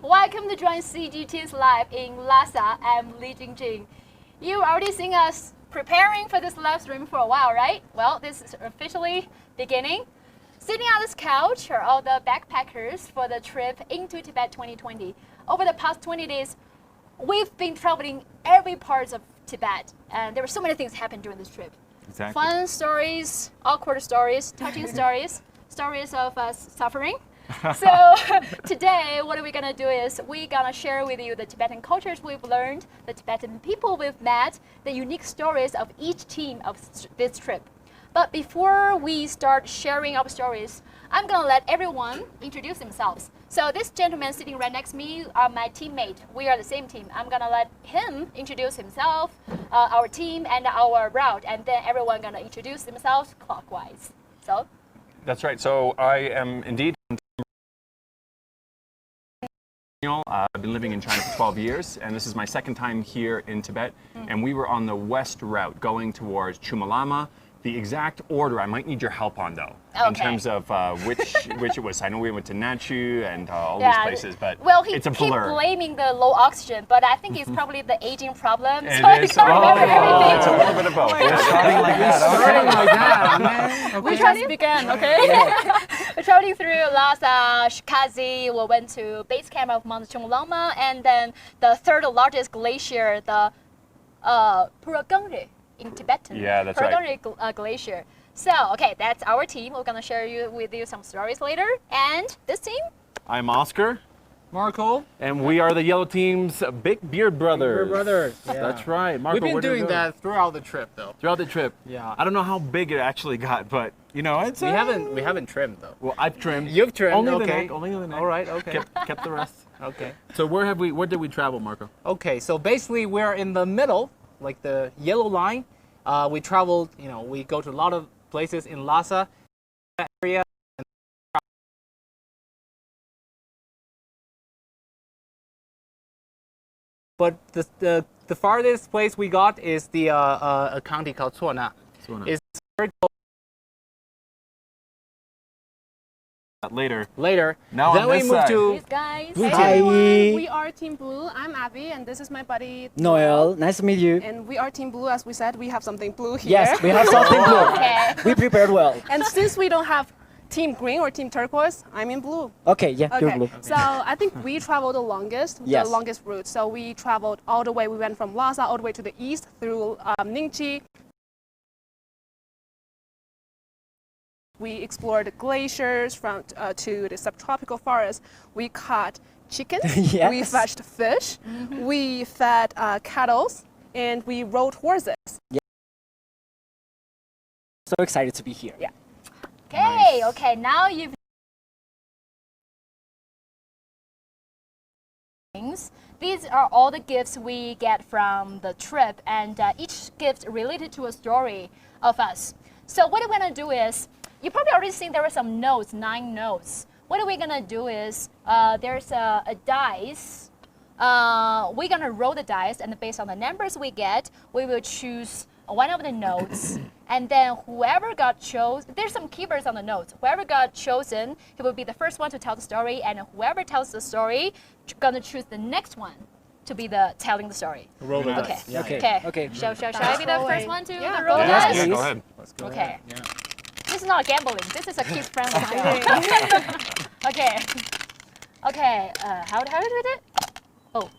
Welcome to join CGTN's live in Lhasa. I'm Li Jingjing. You've already seen us preparing for this live stream for a while, right? Well, this is officially beginning. Sitting on this couch are all the backpackers for the trip Into Tibet 2020. Over the past 20 days, we've been traveling every part of Tibet, and there were so many things happened during this trip. Exactly. Fun stories, awkward stories, touching stories, stories of us suffering. So today, what we're gonna do is we're gonna share with you the Tibetan cultures we've learned, the Tibetan people we've met, the unique stories of each team of this trip. But before we start sharing our stories, I'm gonna let everyone introduce themselves. So this gentleman sitting right next to me are my teammate. We are the same team. I'm gonna let him introduce himself, our team, and our route, and then everyone gonna introduce themselves clockwise. So. That's right. So I am indeed. I've been living in China for 12 years, and this is my second time here in Tibet. And we were on the west route going towards Qomolangma. The exact order I might need your help on, though, in terms of which it was. I know we went to Nachu and all these places, but it's a blur. Well, he keeps blaming the low oxygen, but I think it's probably the aging problem. It so is. Can't remember everything. It's a little bit of both. We're starting like that, man. We just began, okay? We're traveling through Lhasa, Shigatse. We went to base camp of Mount Qomolangma, and then the third largest glacier, the Puragangre in Tibetan. Yeah, that's right. Glacier. So, okay, that's our team. We're gonna share with you some stories later. And this team? I'm Oscar, Marco. and we are the yellow team's Big Beard Brothers. We're brothers. Yeah. That's right. Marco, We've been where did we doing go? that throughout the trip, though. Throughout the trip. Yeah. I don't know how big it actually got, but you know, it's We haven't trimmed though. Well, I've trimmed. You've trimmed. Only okay. the neck. Only the neck. All right. Okay. Kept the rest. Okay. So where did we travel, Marco? Okay. So basically, we're in the middle, like the yellow line. We traveled. We go to a lot of places in Lhasa area. But the farthest place we got is a county called Cuona. It's very close. Later. Now Then on we this move side. to These guys. Hi. Hey everyone, we are Team Blue. I'm Abby, and this is my buddy Noel, nice to meet you. And we are Team Blue, as we said. We have something blue here. Yes, we have something blue. Okay. We prepared well. And since we don't have Team Green or Team Turquoise, I'm in blue. Okay, yeah, you're Okay. blue. So I think we traveled the longest, Yes. the longest route. So we traveled all the way. We went from Lhasa all the way to the east through Ningchi. We explored the glaciers from to the subtropical forest. We caught chickens. Yes. We fetched fish. We fed cattle, and we rode horses. So excited to be here. Yeah. Okay, okay, now you've these are all the gifts we get from the trip, and each gift related to a story of us. So what we're gonna do is, you probably already seen there were some notes, 9 notes. What we're gonna do is, there's a dice. We're gonna roll the dice, and based on the numbers we get, we will choose one of the notes, and then whoever got chosen, there's some keywords on the notes. Whoever got chosen, he will be the first one to tell the story, and whoever tells the story, gonna choose the next one to be the telling the story. roll the Okay. dice. Yeah. Okay. Shall I be the first one to Yeah, roll the go dice? ahead. Yeah, go ahead. Let's go Okay. ahead. Yeah. This is not gambling. This is a kid-friendly thing. Okay. Okay. How do we do it? Oh.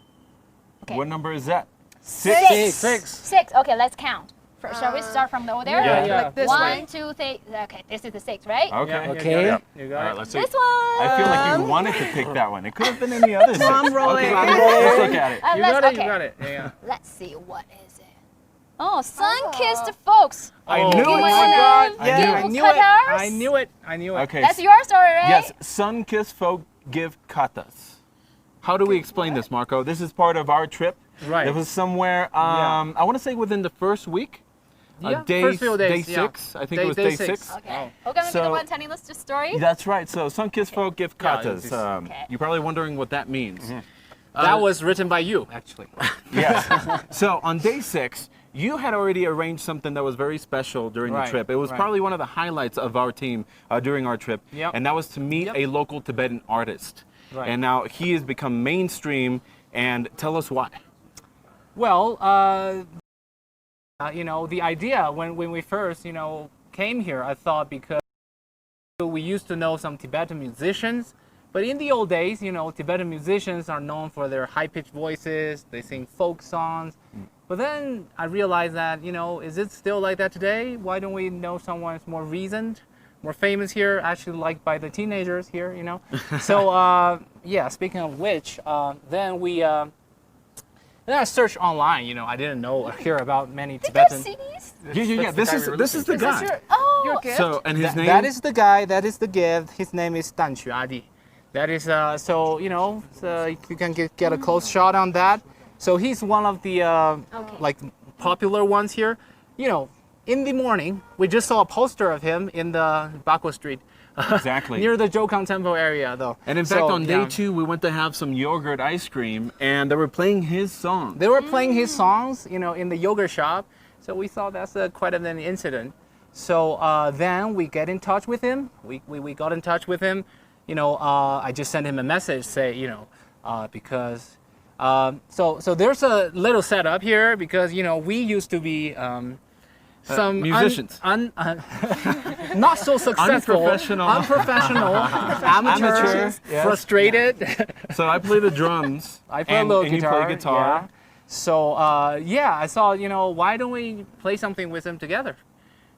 Okay. What number is that? Six. 6. Okay, let's count. Shall we start from over there? Yeah. Like this 1, way. 2, 3. Okay, this is the 6, right? Okay. Okay. You All got right, it. let's see. This one. I feel like you wanted to pick that one. It could have been any other. So I'm rolling. Okay, let's look at it. You Let's- got it. okay. You got it. Yeah. Let's see, what is it? Oh, sun-kissed folks. I knew it. Give Oh us my some God. Yeah, I Give knew cut it. ours. I knew it. I knew it. Okay. That's your story, right? Yes, sun-kissed folk give katas. How do we explain this, Marco? This is part of our trip. Right. It was somewhere, I want to say within the first week. Yeah, Day, first few days, day yeah. 6. I think it was day 6. Okay. We're going to be So- the one telling us the story. That's right. So sun-kissed folk give Yeah, katas. it's- Okay. You're probably wondering what that means. That was written by you, actually. Yes. So on day 6, you had already arranged something that was very special during the Right, trip. It was right. probably one of the highlights of our team during our trip. Yep. And that was to meet Yep. a local Tibetan artist. Right. and now he has become mainstream. And tell us why. Well, the idea when we first, came here, I thought because we used to know some Tibetan musicians, but in the old days, Tibetan musicians are known for their high-pitched voices. They sing folk songs. But then I realized that, is it still like that today? Why don't we know someone who's more reasoned, more famous here, actually liked by the teenagers here, So, speaking of which, then I searched online, I didn't hear about many They got Tibetan. CDs? Yeah. This is the guy. Your gift? So, and his name. That is the guy, that is the gift. His name is Dan Adi. That is, so you can get a close shot on that. So he's one of the popular ones here. In the morning, we just saw a poster of him in the Bakwa Street. Exactly. Near the Jokang Temple area, though. And in fact, on day 2, we went to have some yogurt ice cream, and they were playing his song. They were playing his songs, in the yogurt shop. So we thought that's quite an incident. So then we get in touch with him. We got in touch with him. I just sent him a message, say, because so there's a little setup here because we used to be some musicians. not so successful, unprofessional, amateur, yes. Frustrated. So I play the drums. I play a little and guitar. you play guitar. Yeah. So I thought, why don't we play something with him together?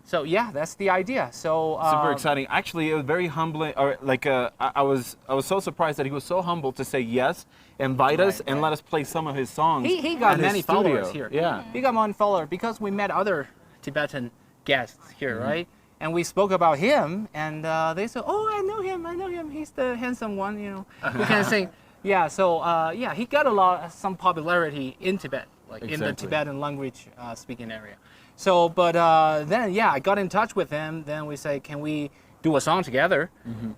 So yeah, that's the idea. So Super exciting. Actually, it was very humbling. Or I was so surprised that he was so humble to say yes, invite us, and let us play some of his songs. He got at his many studio. followers here. Yeah. He got many followers because we met other Tibetan guests here, right? And we spoke about him, and they said, "Oh, I know him. He's the handsome one, who can sing." Yeah. So he got some popularity in Tibet, in the Tibetan language speaking area. So, but then I got in touch with him. Then we say, "Can we do a song together?"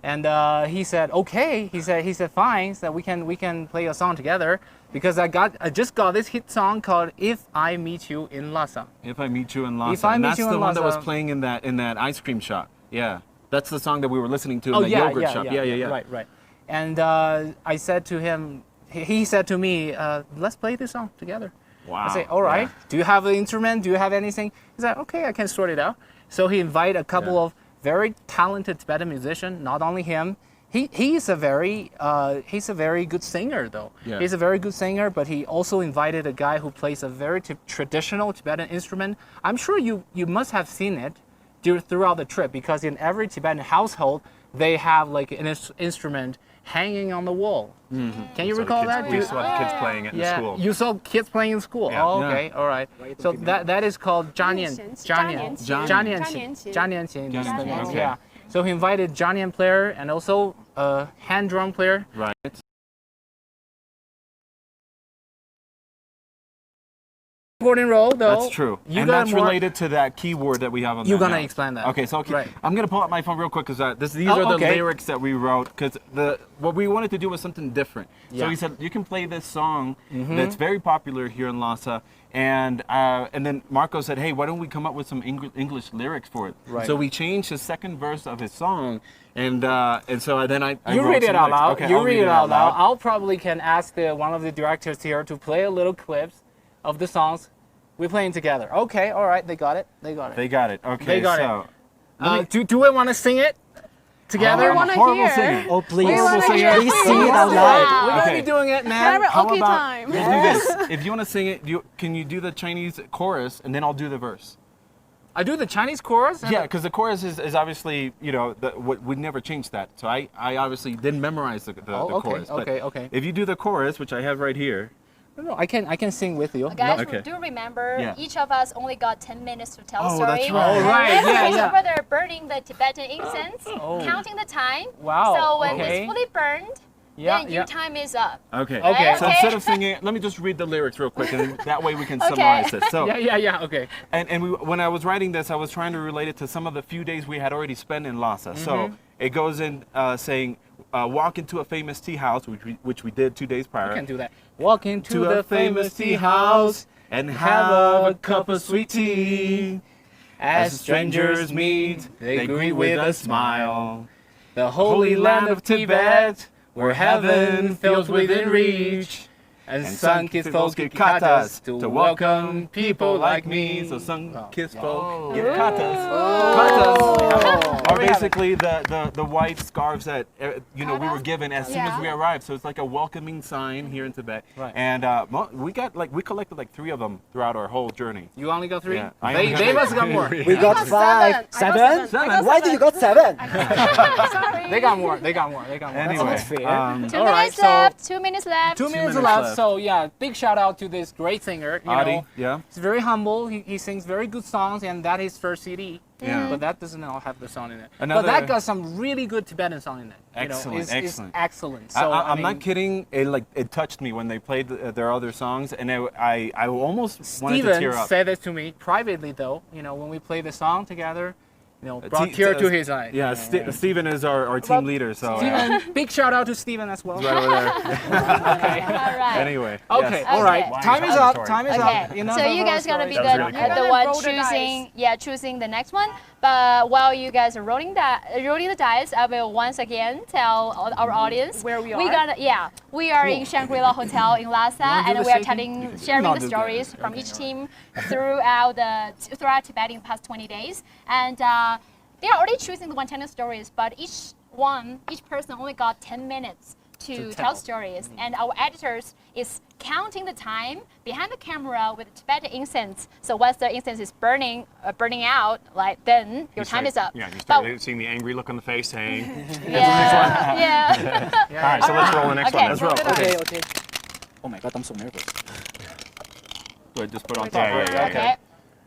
And he said, "Okay." He said, "Fine." So we can play a song together because I just got this hit song called "If I Meet You in Lhasa." If I Meet You in Lhasa. If I and Meet that's You the in one that was Lhasa. playing in that ice cream shop. Yeah. That's the song that we were listening to in the yogurt shop. Yeah. Right. And I said to him, he said to me, "Let's play this song together." Wow. I say, "All right. Yeah. Do you have an instrument? Do you have anything?" He said, "Okay, I can sort it out." So he invited a couple of very talented Tibetan musicians. Not only him, he's a very good singer though. Yeah. He's a very good singer, but he also invited a guy who plays a very traditional Tibetan instrument. I'm sure you must have seen it throughout the trip because in every Tibetan household they have an instrument hanging on the wall. Can you recall that? We saw the kids playing it in school. You saw kids playing in school. Yeah. Oh, okay, all right. So that is called Jianian. Okay. Yeah. So he invited Jianian player and also a hand drum player. Right. Important role though. That's true. You And got that's more- related to that keyword that we have on You're that gonna now. explain that. Okay, so Right. I'm gonna pull up my phone real quick because these Oh, are the okay. lyrics that we wrote. Because what we wanted to do was something different. So Yeah. he said you can play this song that's very popular here in Lhasa, and then Marco said, hey, why don't we come up with some English lyrics for it? Right. So we changed the second verse of his song, and so then I You wrote read it some out lyrics. loud. Okay, You I'll read it out loud. I'll probably can ask one of the directors here to play a little clips of the songs we're playing together. Okay, all right, they got it. They got it. Okay, They got so it. Do we want to sing it together? We wanna horrible hear. singer. Oh, please. wanna hear. Please sing it out loud. We're gonna Okay. be doing it, man. Karaoke How about time. let's do this? If you want to sing it, can you do the Chinese chorus and then I'll do the verse? I do the Chinese chorus. Yeah, because the chorus is obviously, we never changed that. So I obviously didn't memorize the okay, chorus. But okay. if you do the chorus, which I have right here. No, I can sing with you. Guys, Okay. do remember, Yeah. each of us only got 10 minutes to tell a Oh, story. that's right. Oh, right, yeah, He's yeah. over there burning the Tibetan incense, counting the time. Wow, So when okay. it's fully burned, Yeah, then your time is up. Okay. Okay. So instead of singing, let me just read the lyrics real quick, and then that way we can summarize this. So, Yeah, okay. when I was writing this, I was trying to relate it to some of the few days we had already spent in Lhasa. So it goes in saying, walk into a famous tea house, which we did 2 days prior. I can do that. Walk into To the a famous tea house and have a cup of sweet tea. As strangers meet, they greet with a smile. The holy land of Tibet, where heaven feels within reach. And sun-kissed folks get katas to welcome people like me. So sun-kissed yeah. folk get katas. Katas are basically the white scarves that we were given as soon as we arrived. So it's like a welcoming sign here in Tibet. Right. And we collected like 3 of them throughout our whole journey. You only got 3? Yeah, They must got more. We got 5. seven. 7? Why do you got 7? Sorry. They got more. Anyway, That's fair. 2 all right, minutes left. 2 minutes left. 2 minutes minutes left. left. So yeah, big shout out to this great singer. You Adi, know, yeah. he's very humble. He sings very good songs, and that is first CD. Yeah. But that doesn't all have the song in it. Another- But that got some really good Tibetan song in it. Excellent, It's excellent. excellent. So I'm mean, not kidding. It touched me when they played their other songs, and I almost wanted to Steven tear up. said it to me privately, though. You know, when we played the song together, brought Te- tear te- to his eye. Yeah, Steven is our team leader, so Steven, big shout out to Steven as well. right over there. Okay. All right. Anyway. Okay. yes. All right. Okay. Time is up. Time is Okay, up. Enough so of you our guys gonna be stories. the, That was really the cool. one Roll the choosing, choosing the next one. But while you guys are rolling the dice, I will once again tell our audience Where we We are? we are in Shangri-La Hotel in Lhasa, do and the we are shaking? sharing Not the do that. stories from each team throughout Tibet in the past 20 days, and they are already choosing the 110 stories, but each person only got 10 minutes to tell stories, and our editors is counting the time behind the camera with Tibetan incense. So once the incense is burning out, then your time is up. Yeah, you But- start seeing the angry look on the face saying, yeah. all right, so let's roll the next Okay. one. Let's roll. Okay. Oh my god, I'm so nervous. So I just put on top. Yeah. Okay.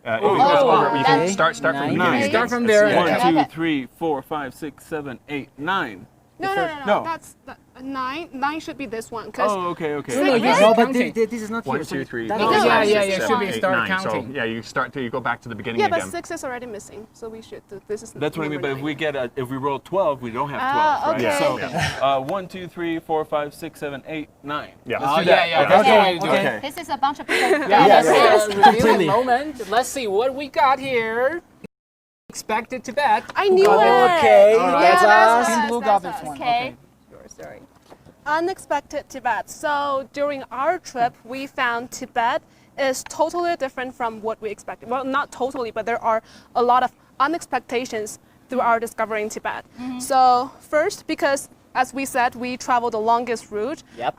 If it goes over, you can that's- start from the Nine. beginning. Start from there. Okay. 1, 2, Okay. 3, 4, 5, 6, 7, 8, 9. No. No. That's 9. 9 should be this one. Cause Oh, okay. No, you No, start but counting. this is not 1, here. 2, 3, that 4, is- No, five, yeah, six, yeah, seven, should be eight, start nine. counting. So you go back to the beginning yeah, but again. 6 is already missing, so we should do this. Is That's what I mean. number But if nine. if we roll 12, we don't have 12, Ah, right? okay. So 1, 2, 3, 4, 5, 6, 7, 8, 9. Yeah. Let's Oh, do that. yeah. Okay. That's the way to do Okay. it. This is a bunch of people. Yeah, Yes, let's yes, reveal completely. the moment. Let's see what we got here. Expected Tibet. I knew it. Okay, All right. that's us. Team Blue got this us. one. Okay. Your story. Unexpected Tibet. So during our trip, we found Tibet is totally different from what we expected. Well, not totally, but there are a lot of unexpectations through our discovering Tibet. So first, because as we said, we traveled the longest route. Yep.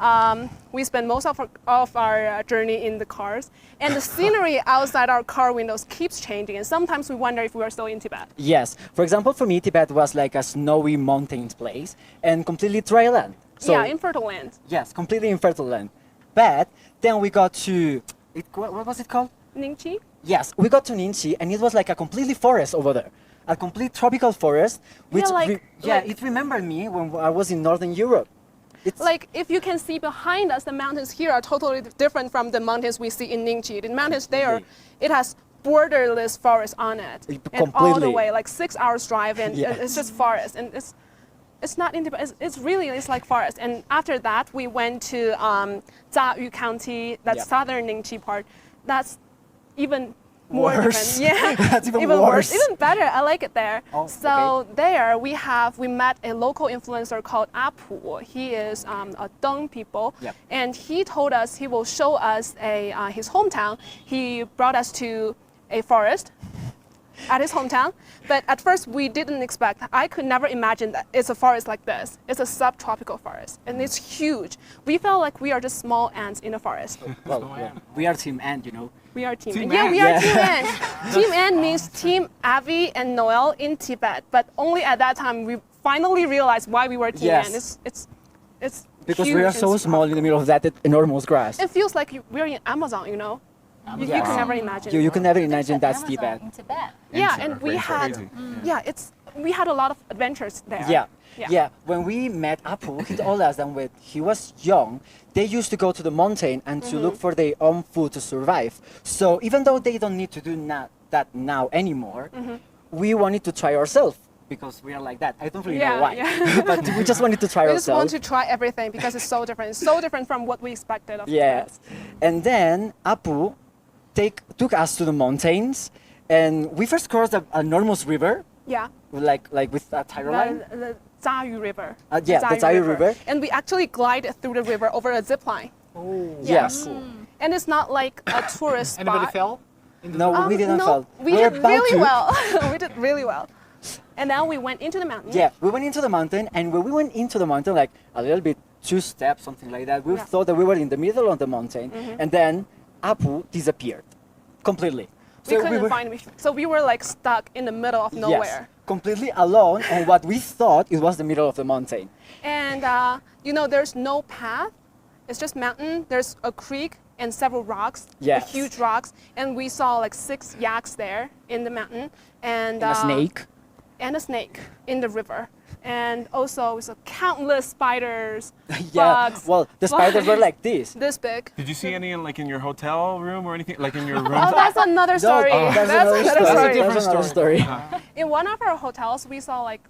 We spent most of our journey in the cars, and the scenery outside our car windows keeps changing. And sometimes we wonder if we are still in Tibet. Yes. For example, for me, Tibet was like a snowy mountain place and completely dry land. So, Yeah, infertile land. yes, completely infertile land. But then we got to, what was it called? Ningqi. Yes, we got to Ningqi, and it was like a completely forest over there. A complete tropical forest, which like- it remembered me when I was in Northern Europe. It's Like if you can see behind us, the mountains here are totally different from the mountains we see in Ningqi. The mountains there, it has borderless forest on it, and all the Completely. way like 6 hours drive, and Yes. it's just forest, and it's not in Tibet. It's like forest. And after that, we went to Zhayu County, that's Yep. southern Ningqi part. That's even more Worse. different. Yeah, That's even worse. worse. Even better. I like it there. Oh, So there we met a local influencer called Apu. He is a Deng people, Yep. and he told us he will show us his hometown. He brought us to a forest at his hometown, but at first we didn't expect. I could never imagine that it's a forest like this. It's a subtropical forest, and it's huge. We felt like we are just small ants in a forest. we are Team Ant, you know. We are team. Team Yeah, Ant. we are Yeah. Team Ant. Team Ant means Team Avi and Noel in Tibet, but only at that time we finally realized why we were Team Yes. Ant. It's Because huge we are and so small in the middle of that enormous grass. It feels like we're in Amazon, you know. You Yes. can never imagine. You can never imagine that's Amazon Tibet. in Tibet. Yeah, and we had we had a lot of adventures there. Yeah. When we met Apu, he told us that when he was young, they used to go to the mountain and to look for their own food to survive. So even though they don't need to do that now anymore, we wanted to try ourselves because we are like that. I don't really know why, but we just wanted to try We just want ourselves. to try everything because it's so different. It's so different from what we expected of Yes, and then Apu took us to the mountains, and we first crossed an enormous river, Yeah. like with a tire line. The Zayu River. Yeah, the Zayu River. And we actually glided through the river over a zip line. Oh, yes. And it's not like a tourist spot. Anybody fell? No, we didn't no, fall. we We're did about really to. well. We did really well. And then we went into the mountain. Yeah, we went into the mountain, and when we went into the mountain, like a little bit 2 steps, something like that, we Yeah. thought that we were in the middle of the mountain, and then Apu disappeared completely. We couldn't find him. So we were like stuck in the middle of nowhere. Yes, completely alone on what we thought it was the middle of the mountain. And there's no path. It's just mountain. There's a creek and several rocks, Yes. huge rocks. And we saw like 6 yaks there in the mountain. And, And a snake. And a snake in the river. And also we saw countless spiders, Yeah, bugs, well, the spiders were like this. this big. Did you see any in your hotel room or anything? Like in your room? Oh, that's another story. That's another story. different That's another story. In one of our hotels, we saw like,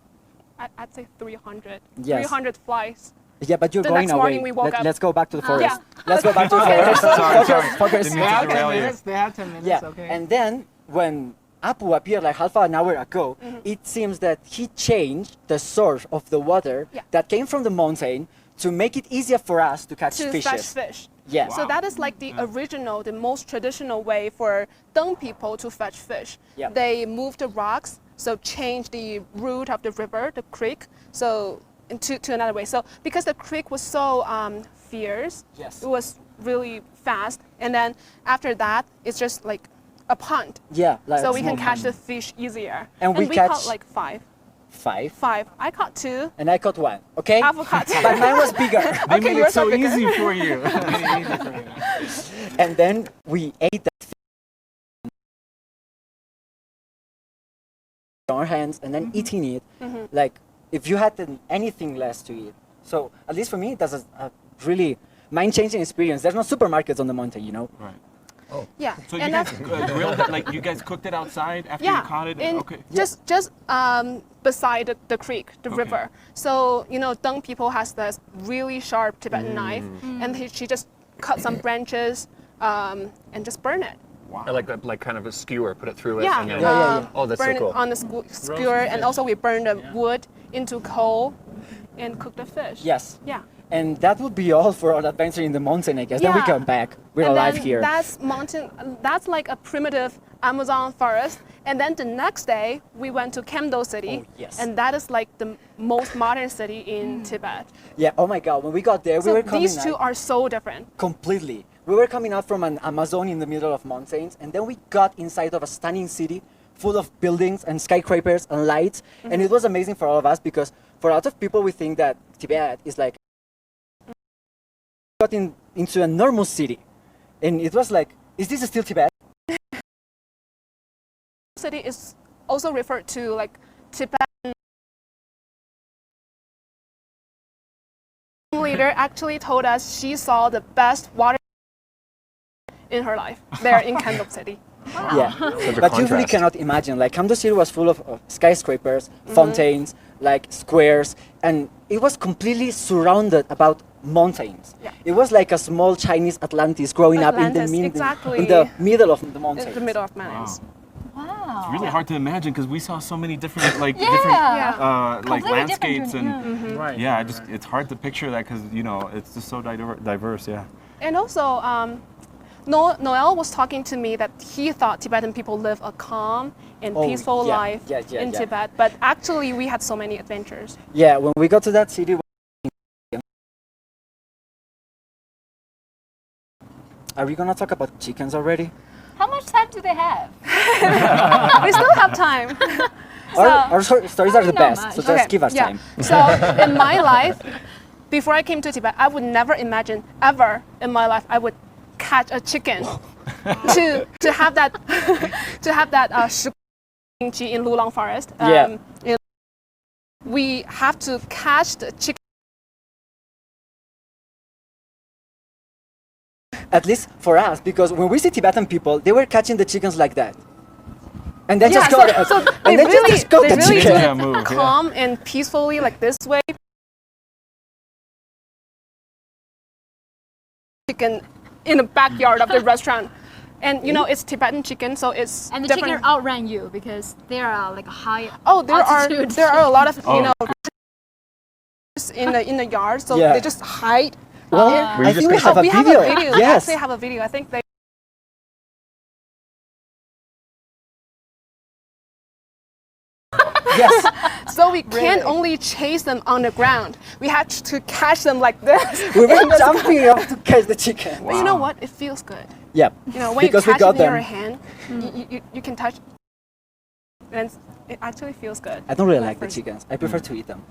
I'd say 300, Yes. 300 flies. Yeah, but you're The going next away. morning we woke up. Let's go back to the forest. Yeah. Let's go back to the forest. Focus. Didn't They mean to had 10 derail you. minutes. They had 10 minutes. Yeah, Okay. and then when Apu appeared like half an hour ago, it seems that he changed the source of the water Yeah. that came from the mountain to make it easier for us to catch To fishes. fetch fish. Yes. So that is like the original, the most traditional way for Deng people to fetch fish. Yeah. They moved the rocks, so change the route of the river, the creek, so to another way. So because the creek was so fierce, Yes. it was really fast. And then after that, it's just like a pond. Yeah, like So a we can small catch pond. the fish easier. And we we catch- caught like 5. 5, 5. I caught 2. and I caught 1. Okay, Apu caught 2. but mine was bigger. They made yours it so are bigger. easy for you. And then we ate that fish in our hands, and then eating it like if you had anything less to eat. So at least for me, that's a really mind-changing experience. There's no supermarkets on the mountain, you know. Right. Yeah. So you and guys that's- grilled it, like you guys cooked it outside after you caught it? Okay. Just beside the creek, the river. So Deng people has this really sharp Tibetan knife, and she just cut some branches and just burn it. Or like kind of a skewer, put it through it. Yeah. And then, Yeah. Oh, that's burn so cool. it on the skewer, and also we burn the wood into coal and cook the fish. Yes. Yeah. And that would be all for our adventure in the mountain, I guess. Then we Yeah. come back. We're And alive then here. That's mountain. That's like a primitive Amazon forest. And then the next day we went to Kemdo City, Oh, yes. and that is like the most modern city in Tibet. Yeah, oh my God. When we got there, we So were coming these two out are so different. completely. We were coming out from an Amazon in the middle of mountains, and then we got inside of a stunning city full of buildings and skyscrapers and lights. And it was amazing for all of us because for a lot of people, we think that Tibet is like got into a normal city. And it was like, is this still Tibet? City is also referred to like Tibetan. Leader actually told us she saw the best water in her life there in Kemdo City. Yeah, Such a but you really contrast. cannot imagine. Like Kemdo City was full of skyscrapers, fountains, like squares, and it was completely surrounded about mountains. Yeah. It was like a small Chinese Atlantis growing up Atlantis, in exactly. the middle of the mountains. In the middle of mountains. Wow. It's really hard to imagine because we saw so many different like Yeah. different like Completely different landscapes and Right. yeah, it's hard to picture that because it's just so diverse. Yeah. And also, Noel was talking to me that he thought Tibetan people live a calm and Oh, peaceful yeah, life yeah, in yeah. Tibet, but actually we had so many adventures. Yeah, when we got to that city. Are we gonna talk about chickens already? How much time do they have? We still have time. Our stories are the not best, much. so just give us yeah. time. So in my life, before I came to Tibet, I would never imagine ever in my life I would catch a chicken to have that Shigatse in Lulang Forest. Yeah. We have to catch the chicken. At least for us, because when we see Tibetan people, they were catching the chickens like that. And then just go, so they and then really, just go they the really chicken. do Yeah, it move, yeah. calm and peacefully like this way. Chicken in the backyard of the restaurant. And it's Tibetan chicken, so it's And the different. chicken outran you because they are like a high Oh, there altitude. are a lot of Oh. in the yard, so Yeah. they just hide. Well, Were you I just think we gonna- have a we video. have a video. We Yes. actually have a video. I think they. Yes. So we can't only chase them on the ground. We had to catch them like this. We were jumping up to catch the chicken. But you know what? It feels good. Yeah. You know, when Because you we catch it got in your them. hand, you can touch. And it actually feels good. I don't really like the First. chickens. I prefer to eat them.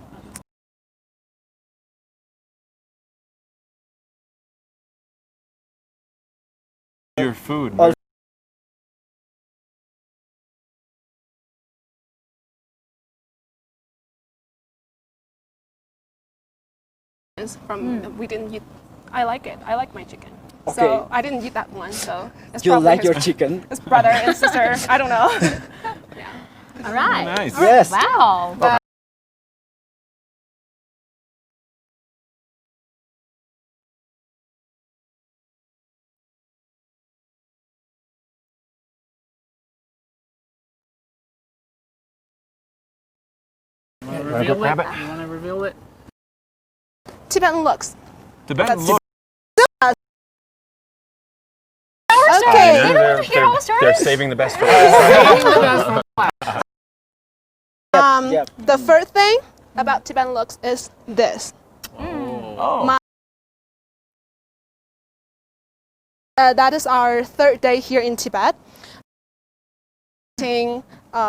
Your food. Oh. From we didn't eat. I like it. I like my chicken. Okay. So I didn't eat that one. So it's You probably like his, your chicken? his brother and sister. I don't know. All right. Nice. Yes. Wow. Reveal grab it? it? You want to reveal it? Tibetan looks. Tibetan That's look. Okay. They're saving the best for us. Yep. The first thing about Tibetan looks is this. Oh. That is our third day here in Tibet.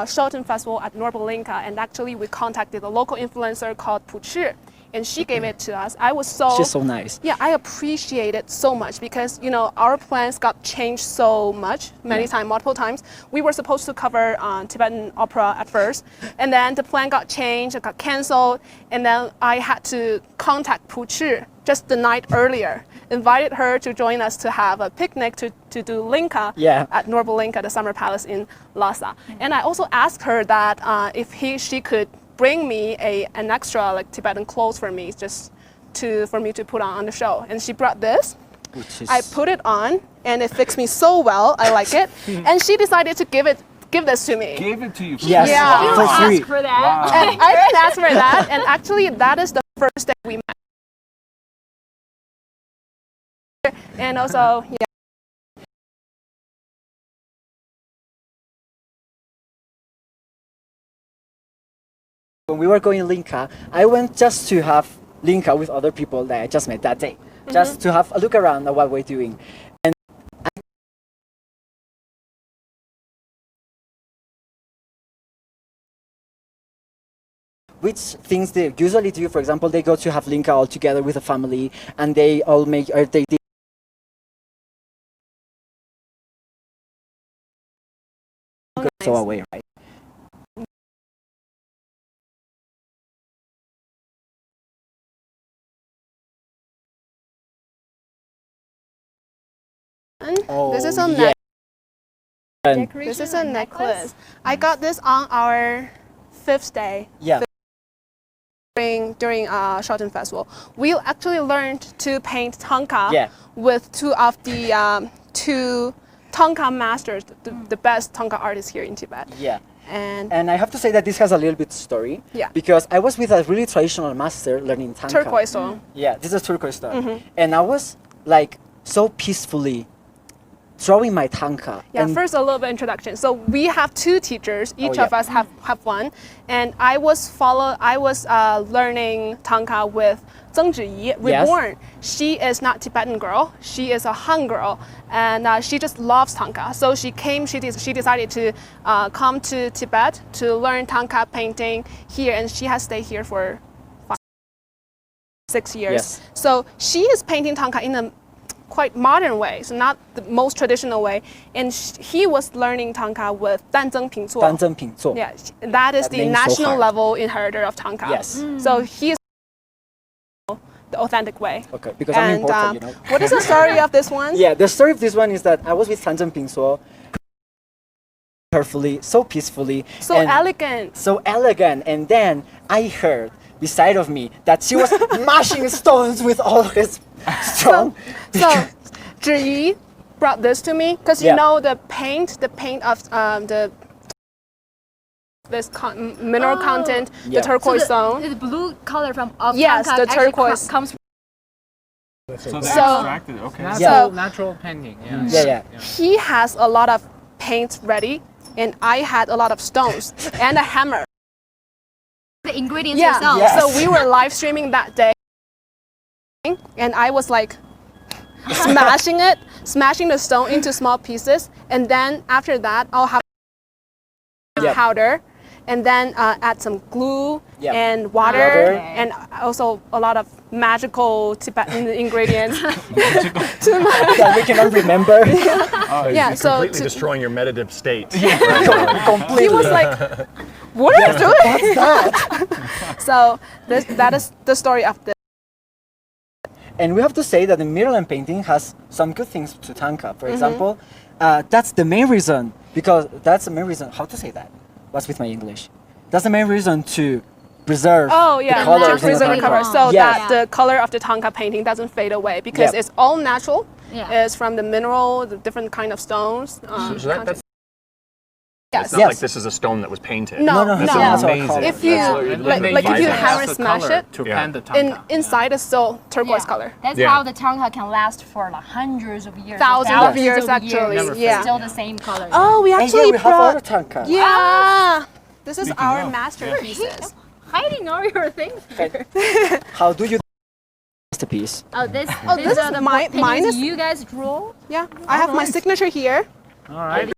Shorten Festival at Yungbulakang, and actually we contacted a local influencer called Puchi, and she gave it to us. I was She's so nice. yeah, I appreciate it so much because you know our plans got changed so much, multiple times. We were supposed to cover Tibetan opera at first, and then the plan got changed, it got canceled, and then I had to contact Puchi just the night earlier, invited her to join us to have a picnic to do Linka Yeah. at Yungbulakang, the summer palace in Lhasa. And I also asked her that if she could bring me an extra like Tibetan clothes for me, just for me to put on the show. And she brought this. Which is I put it on, and it fits me so well. I like it. And she decided to give this to me. Gave it to you. Yes. Yeah. You For don't free. ask for that. And I didn't ask for that. And actually, that is the first day we met. And also, yeah. When we were going to Linka, I went just to have Linka with other people that I just met that day, just to have a look around at what we're doing. And which things they usually do, for example, they go to have Linka all together with a family, and they all make, or they go away, right? This is a yeah. And This is a necklace. I got this on our 5th day yeah, during Shorten Festival. We actually learned to paint Thangka Yeah. with two of the two Thangka masters, the best Thangka artists here in Tibet. yeah. And I have to say that this has a little bit story. Yeah. Because I was with a really traditional master learning Thangka. turquoise stone. Yeah, this is turquoise stone. And I was like so peacefully drawing my Thangka. Yeah, and first a little bit introduction. So we have two teachers. Each yeah. of us have one, and I was learning Thangka with Zheng Zhiyi, reborn. She is not Tibetan girl. She is a Han girl, and she just loves Thangka. So she decided to come to Tibet to learn Thangka painting here, and she has stayed here for 6 years. Yes. So she is painting Thangka in a quite modern way, so not the most traditional way. And he was learning Thangka with Danzeng Pingzuo. 单真品座. Yeah, that is That the name's so national hard. level inheritor of Thangka. Yes. So he is the authentic way. Okay, because I'm important, you know. What is the story of this one? Yeah, the story of this one is that I was with Tanzhen Pingsuo carefully, so peacefully. So and elegant. So elegant. And then I heard beside of me that she was mashing stones with all his strong. So Zhiyi brought this to me because Yeah. you know the paint of the this mineral content, Yeah. the turquoise stone. The blue color from of Yes, Thangka the actually turquoise. comes. So they So- extracted it. Okay. Natural painting. Yeah. Yeah. He has a lot of paint ready, and I had a lot of stones and a hammer. The ingredients Yeah. yourself. Yes. So we were live streaming that day, and I was like smashing the stone into small pieces, and then after that I'll have Yeah. powder, and then add some glue Yeah. and water, Water. and also a lot of magical Tibetan ingredients. That we cannot remember. Yeah, You're so completely to- destroying your meditative state. Completely. he was like, "What are you doing?" So that is the story of this. And we have to say that the mural and painting has some good things to Thangka. For example, that's the main reason, because that's the main reason, how to say that? What's with my English? That's the main reason to preserve Oh the yeah, colors to in the preserve the Thangka. color so Yes. that the color of the Thangka painting doesn't fade away, because Yep. it's all natural. Yeah. It's from the mineral, the different kind of stones. So that's yes. it's not Yes. like this is a stone that was painted. No, No, no. it's no. also amazing. color. If you That's like if you vibrant. hammer the smash color it, to Yeah. paint the Thangka. inside is still turquoise Yeah. color. That's Yeah. how the Thangka can last for like hundreds of years. Thousands of years, actually. Never Yeah. Still the same color. Oh, we And actually yeah, we have other brought. Thangka. Yeah. This is Speaking our of, masterpieces. Hiding all your things. How do you masterpiece? Oh, this. Oh, these this are is the mine- paintings mine is- you guys draw. Yeah. I have my signature here. All right.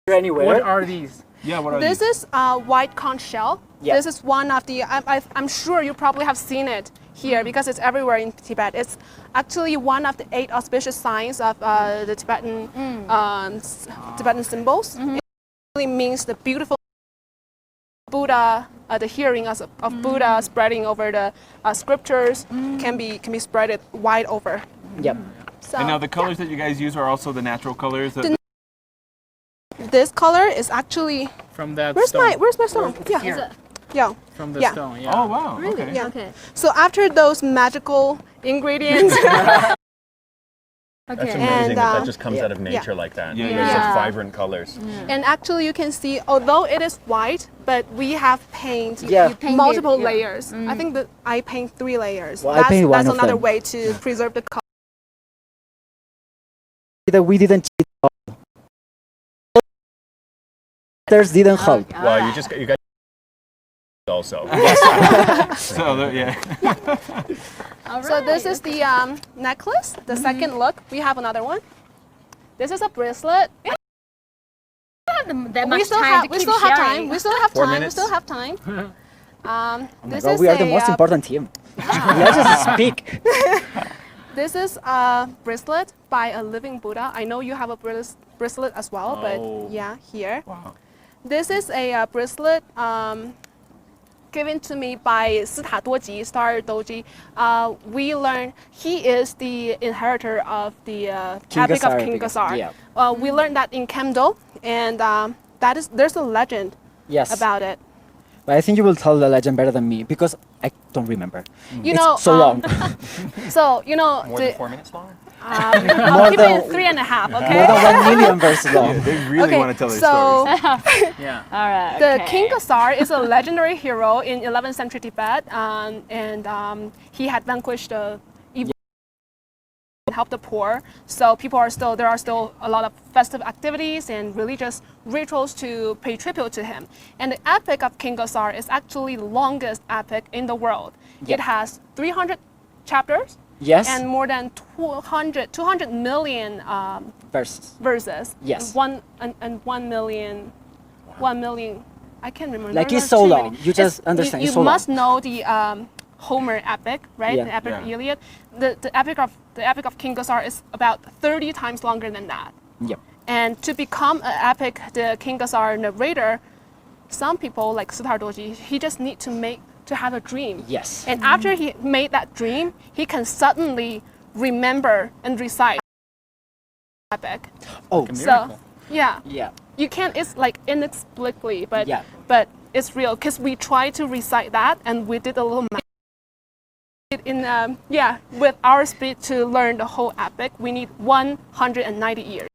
Anywhere? What are these? Yeah. What are This these? is a white conch shell. Yeah. This is one of the. I'm sure you probably have seen it here because it's everywhere in Tibet. It's actually one of the 8 auspicious signs of the Tibetan Tibetan symbols. It really means the beautiful Buddha, the hearing of Buddha spreading over the scriptures can be spread wide over. Yep. So And now the colors that you guys use are also the natural colors. That this color is actually. From that Where's stone. my stone? Yeah. Is it? Yeah. From the Yeah. stone. Yeah. oh wow. Really? Okay. Yeah. Okay. So after those magical ingredients, That's Okay. amazing And, that just comes yeah. out of nature like that. Yeah, There's yeah. such vibrant colors. and actually you can see, although it is white, but we have paint Yeah. You painted, multiple yeah. layers. I think that I paint 3 layers. Well, I painted one that's of another them. way to preserve the color. That we didn't cheat. Others didn't help. Well, you guys also. So yeah. All So this right. is the necklace, the second look. We have another one. This is a bracelet. That much We still time have to we keep still have sharing. time. We still have 4 time. We minutes. still have time. Oh my This God, is we are the a, most important team. Let's just speak. This is a bracelet by a living Buddha. I know you have a bracelet as well, Oh. but yeah, here. Wow. This is a bracelet given to me by Sita Doji, Star Doji. We learned he is the inheritor of the Epic of King Gasar. Yeah. We learned that in Kemdo, and there's a legend Yes. about it. But I think you will tell the legend better than me because I don't remember. You It's know, so long. So you know, More than 4 minutes long? I'll keep than- it 3.5. More Okay. than 1 million verses long. They really Okay, want to tell their so stories. Yeah. All right. the okay. King Gasar is a legendary hero in 11th century Tibet, and he had vanquished the evil and helped the poor. So there are still a lot of festive activities and religious rituals to pay tribute to him. And the epic of King Gasar is actually the longest epic in the world. Yep. It has 300 chapters Yes. and more than 200 million Verses. verses. Yes. And 1 million. 1 million. I can't remember. Like, There it's are so too long. many. You just It's- understand, You it's so must know the Homer epic, right? Yeah. The epic Yeah. Iliad. The epic of King Gasar is about 30 times longer than that. Yep. And to become an epic, the King Gasar narrator, some people like Siddhar Doji, he just need to have a dream. Yes. And after he made that dream, he can suddenly remember and recite epic. Oh. So, yeah, Yeah. you can't. It's like inexplicably, but Yeah. but it's real because we tried to recite that and we did a little math. With our speed to learn the whole epic, we need 190 years.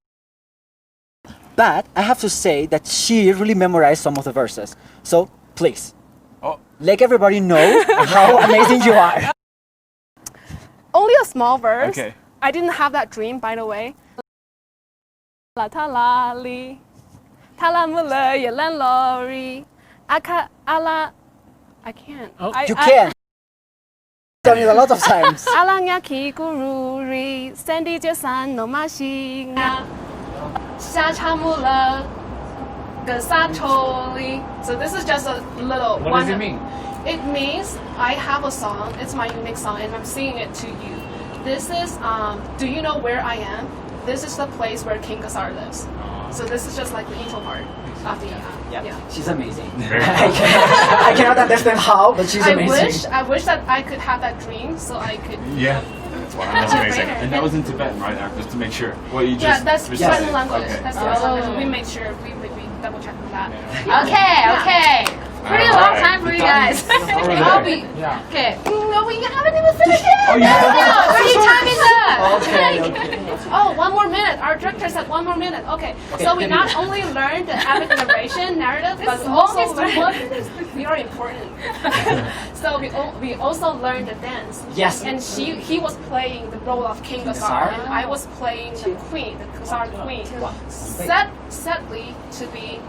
But I have to say that she really memorized some of the verses. So please, let everybody know how amazing you are. Only a small verse. Okay. I didn't have that dream, by the way. La ta la li, ta la mu le ye lan lo ri, aka ala. I can't. You can. Done it a lot of times. Ala nga ki guru ri, sendi je san no ma shi nga, sha cha mu le, ge sa cho li. So this is just a little. What does it mean? It means I have a song. It's my unique song, and I'm singing it to you. This is. Do you know where I am? This is the place where King Glacier lives. So this is just like the intro part of the. Yeah. She's amazing. I cannot understand how, but she's amazing. I wish that I could have that dream, so I could. Yeah. That's amazing. And that was in Tibetan, right? Just to make sure. Well, you just. Yeah, that's recited. Tibetan language. Okay. That's Tibetan language. We made sure we double checked that. Okay. Pretty long Alright. time for you guys. I'll be. Yeah. Okay. No, we haven't even finished yet. Oh, you haven't? Already time is up. Okay. Oh, 1 more minute. Our director said 1 more minute. Okay. So we not only learned the epic narration narrative, but we also learned we are important. So we also learned the dance. Yes. And he was playing the role of King Glacier, and I was playing the queen, the Glacier queen. Sadly to be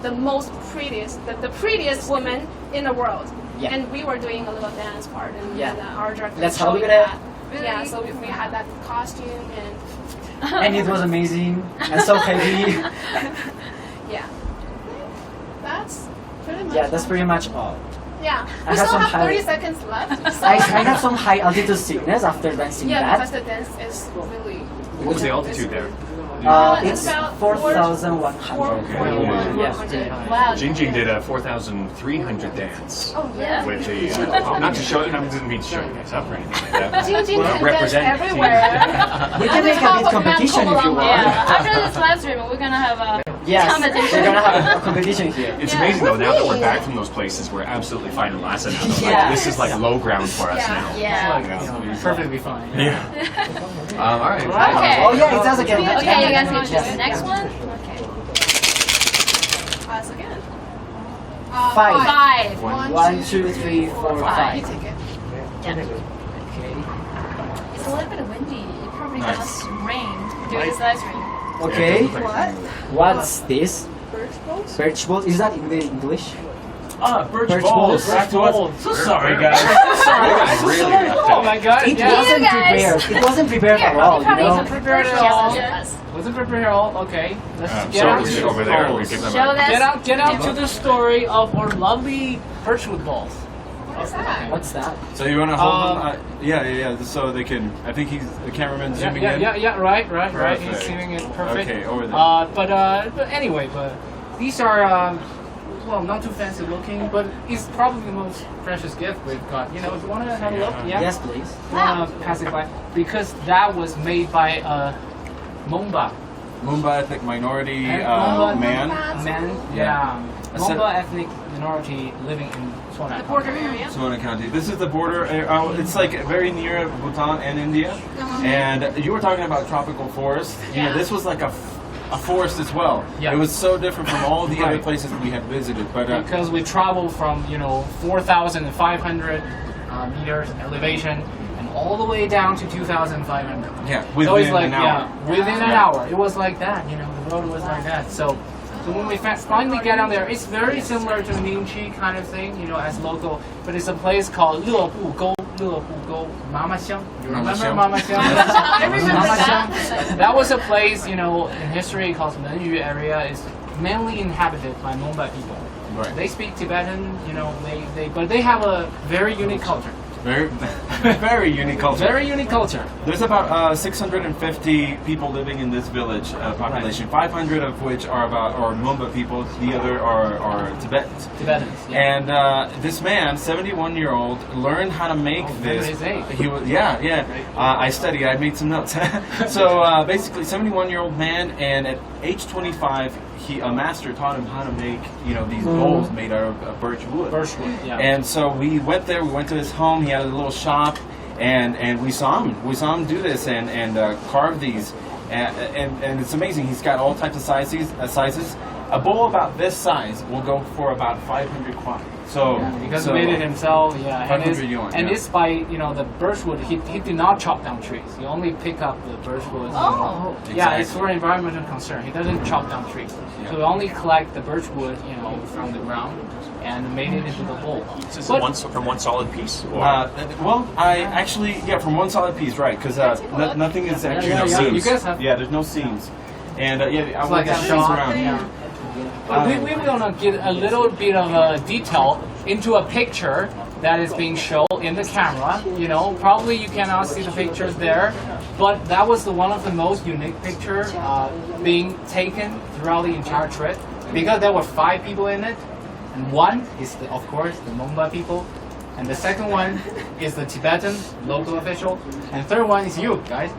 the most prettiest, the prettiest woman in the world. Yeah. And we were doing a little dance part, and our director Let's showed have a look that. at Yeah, so we had that costume, and And it was amazing and so heavy. yeah, that's pretty much. Yeah, that's pretty much all. Yeah, I we have still some have 30 high- seconds left. So I have some high altitude sickness after dancing yeah, because that. the dance is really. What was the altitude there? It's about 4,100. Yes. Wow. Jingjing did a 4,300 dance Oh yeah. with the, not to show, I didn't mean to show you guys up or anything like that. Jingjing can dance Represent everywhere. We can make a bit competition if you want. Yeah. After this live stream, we're gonna have a Yes, competition. we're gonna have a competition here. It's amazing though, now that we're back from those places, we're absolutely fine in Lhasa now. Though. Yeah. Like, this is like low ground for us now. Yeah. Perfectly fine. Yeah. All right. Okay. Oh yeah, it does again. Okay, you guys want to choose the next one? Okay. Us again. 5. 5. 1, 2, 3, 4, You 5. take it. Okay. It's a little bit windy. It probably Nice. must rain during this live stream. Okay. What? What's this? Birch balls? Birch balls? Is that in the English? Birch Birch balls. balls. Back to us. So sorry, guys. Really Oh my god. It Yeah. wasn't guys. prepared. It wasn't prepared at all, you Probably know? some prepared Prepared at all. yes. Wasn't prepared at all. Okay. Let's get So out. we should over there. We pick them Show up. this. Get out to the story of our lovely birchwood balls. What is that? What's that? So you want to hold them? Yeah. So they can. I think he's the cameraman zooming in. Right. He's Perfect. seeing it perfect. Okay, over there. But anyway, these are well, not too fancy looking, but it's probably the most precious gift we've got. You know, if you want to have a look, yeah. Yes, please. You want to pass it by because that was made by Moinba. Moinba ethnic minority Moinba- man. Man, Yeah. yeah. Moinba ethnic minority living in Swana. The border area. Suwana County. This is the border. It's like very near Bhutan and India. And you were talking about tropical forest. You know, this was like a forest as well. Yeah. It was so different from all the other Right. places that we had visited. But Because we travel from 4,500 meters elevation and all the way down to 2,500. yeah, So within it's like an hour. yeah, within an hour. It was like that. The road was like that. So when we finally get down there, it's very similar to Ningqi kind of thing, as local. But it's a place called Lebugo, Mama Xiang. You remember Mama Xiang? I remember Mama that. Xiang. That was a place, in history called Menyu area. Is mainly inhabited by Moinba people. Right. They speak Tibetan, but they have a very unique culture. Very, very unique culture. Very unique culture. There's about 650 people living in this village population. 500 of which are Moinba people. The other are Tibetans. Tibetans. Yeah. And this man, 71-year-old, learned how to make this. his age. He was, I studied. I made some notes. So basically, 71-year-old man, and at age 25, a master taught him how to make these bowls made out of birch wood. Birchwood. Yeah. And so we went there. We went to his home. He had a little shop, and we saw him. We saw him do this and carve these. and it's amazing. He's got all types of sizes. A bowl about this size will go for about 500 kwai. So because he made it himself, and 500 yuan. And it's by the birchwood. He did not chop down trees. He only pick up the birchwood. Oh. Yeah, it's for environmental concern. He doesn't chop down trees. Yeah. So he only collect the birchwood, from the ground and made it into the bowl. Is this from one solid piece? Or? Well, I actually from one solid piece, right? Because nothing is actually Yeah, seams. you guys have- there's no seams, and I It's will like a get things shot. around. Yeah. We're gonna get a little bit of a detail into a picture that is being shown in the camera. Probably you cannot see the pictures there, but that was one of the most unique pictures being taken throughout the entire trip because there were 5 people in it, and one is of course the Moinba people, and the second one is the Tibetan local official, and the third one is you guys.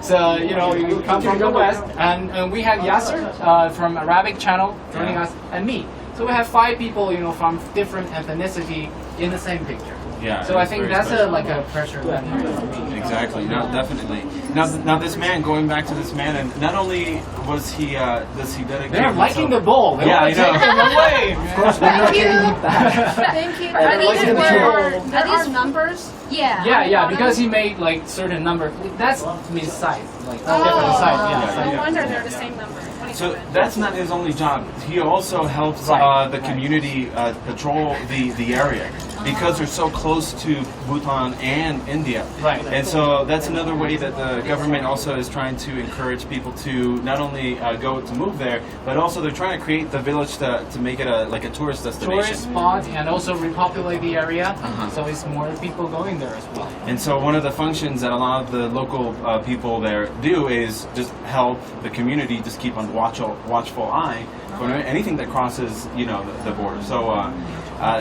So you come from the west, and we had Yasser from Arabic channel joining us, and me. So we have 5 people, from different ethnicity in the same picture. Yeah, So I it's think very that's special. like a pressure memory for me. Exactly. No, definitely. Now this man, going back to this man, and not only was he does he dedicate They're liking the himself- bowl. They Yeah, want to I know. take them away. Of course, we're not getting it back. Thank you. Are these There were- are numbers. Yeah. Because he made like certain number. That's his size, like different size. Yeah. No wonder they're the same number. So that's not his only job. He also helps Right. the community patrol the area because they're so close to Bhutan and India. Right. And so that's another way that the government also is trying to encourage people to not only go to move there, but also they're trying to create the village to make it a tourist destination. Tourist spot and also repopulate the area, so it's more people going there as well. And so one of the functions that a lot of the local people there do is just help the community just keep on watchful eye for anything that crosses the border. So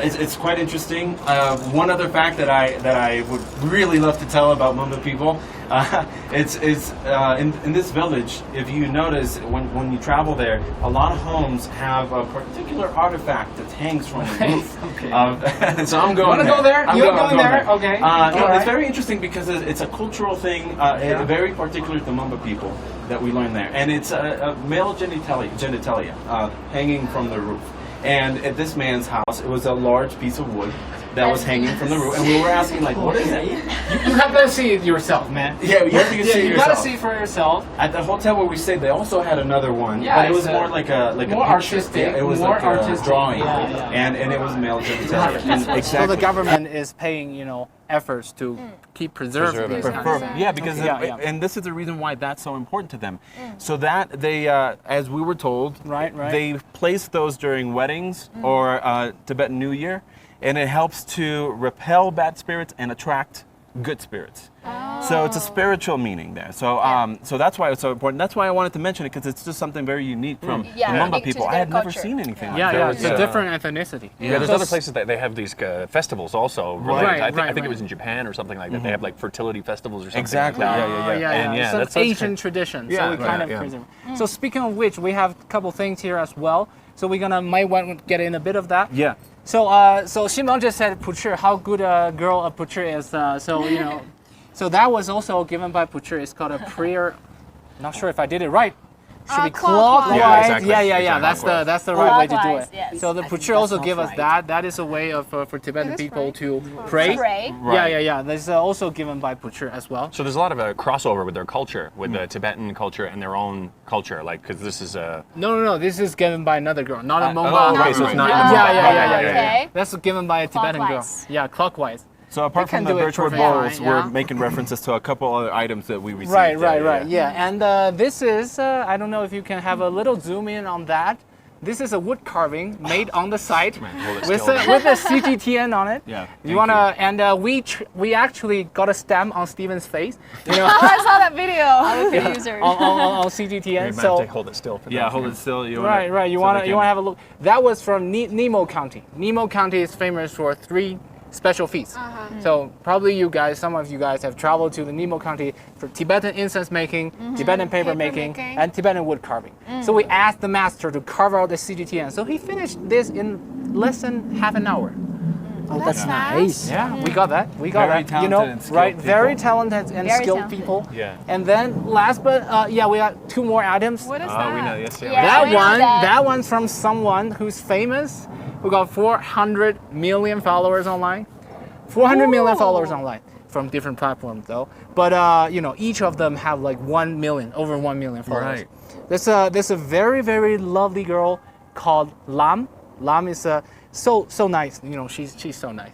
it's quite interesting. One other fact that I would really love to tell about Moinba people, it's in this village. If you notice when you travel there, a lot of homes have a particular artifact that hangs from the roof. So I'm going. Wanna go there? I'm You're going going there? Okay. It's Alright. very interesting because it's a cultural thing, very particular to Moinba people that we learn there, and it's a male genitalia hanging from the roof. And at this man's house, it was a large piece of wood that was hanging from the roof, and we were asking like, "What is that?" You have to see it yourself, man. Yeah, you have to see it you gotta yourself. see for yourself. At the hotel where we stayed, they also had another one, Yeah, but it was it's more like a more picture. artistic, Yeah, it was more like a artistic. drawing, Yeah. and it was male genitalia. And So the government is paying, efforts to keep preserving these kinds of things. Yeah, because Yeah. and this is the reason why that's so important to them. So that they, as we were told, Right. they place those during weddings or Tibetan New Year, and it helps to repel bad spirits and attract good spirits. So it's a spiritual meaning there. So so that's why it's so important. That's why I wanted to mention it because it's just something very unique from Yeah, the Moinba unique to people. I their had never culture. seen anything like Yeah, that. yeah, it's a different ethnicity. Yeah, there's other places that they have these festivals also. Related. Right, I think right. it was in Japan or something like that. They have like fertility festivals or something. Exactly. Like that. Oh, And It's an that's Asian tradition, so Yeah, we right, kind of yeah. preserve. So speaking of which, we have a couple things here as well. So we're gonna might want to get in a bit of that. Yeah. So so Shimon just said Puchir, how good a girl a Puchir is. So that was also given by Puchir. It's called a prayer. Not sure if I did it right. Should be Clockwise. clockwise. Yeah, exactly. Yeah. Exactly. That's the right way to do Clockwise, it. yes. So the I think Puchir also that's give not us right. that. That is a way of for Tibetan It is people right. to pray. Pray. Yeah. That's also given by Puchir as well. So there's a lot of a crossover with their culture, with the Tibetan culture and their own culture, like because this is a. No. This is given by another girl, not a Moinba. oh, okay, so it's not. Yeah. Okay. That's given by a Tibetan Clockwise. girl. Yeah, clockwise. So apart They from can the do it birchwood perfectly bowls, fine, we're yeah. making references to a couple other items that we received. Right. Yeah. And this is, I don't know if you can have a little zoom in on that. This is a wood carving made on the site hold it with still. with a CGTN on it. Yeah, You thank wanna? And we actually got a stamp on Steven's face. You know, I saw that video. The user. on CGTN. So hold it still. Yeah, hold it still. You right. You so wanna they you can- wanna have a look. That was from Nemo County. Nemo County is famous for 3 special feasts. So probably some of you guys have traveled to the Nemo County for Tibetan incense making, Tibetan paper making, making. and Tibetan wood carving. So we asked the master to carve out the CGTN. So he finished this in less than half an hour. Oh, that's nice. Yeah, we got that. We got Very that. You know, talented and skilled right? Very people. talented and Very skilled talented. people. Yeah. And then last but yeah, we got 2 more items. What is Oh, that? we know. Yes, yeah. Yeah. That we know one, that. that one's from someone who's famous, who got 400 million followers online. 400 million followers online from different platforms though. But you know, each of them have like 1 million, over 1 million followers. Right. There's a very, very lovely girl called Lam. Lam is so nice. You know, she's so nice.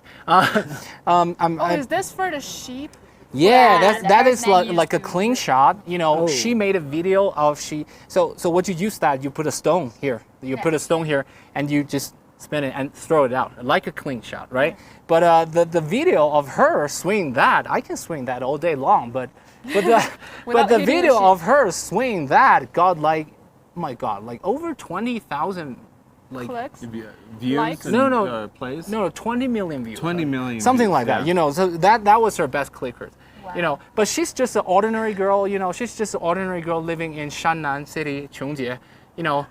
Is this for the sheep? Yeah, that her is like, menus like a too. clean shot. You know, Oh. she made a video of so what you use that, you put a stone here. You put a stone here and you just spin it and throw it out like a clean shot, right? But the video of her swinging that, I can swing that all day long, but the Without hitting the video sheep. of her swinging that got like, oh my God, like over 20,000 like Clicks? Views Likes? and No. plays? No, 20 million views. 20 million Something views, like that. yeah. You know, so that was her best clickers. You know, but she's just an ordinary girl. You know, she's just an ordinary girl living in Shannan City, Chongjie. You know,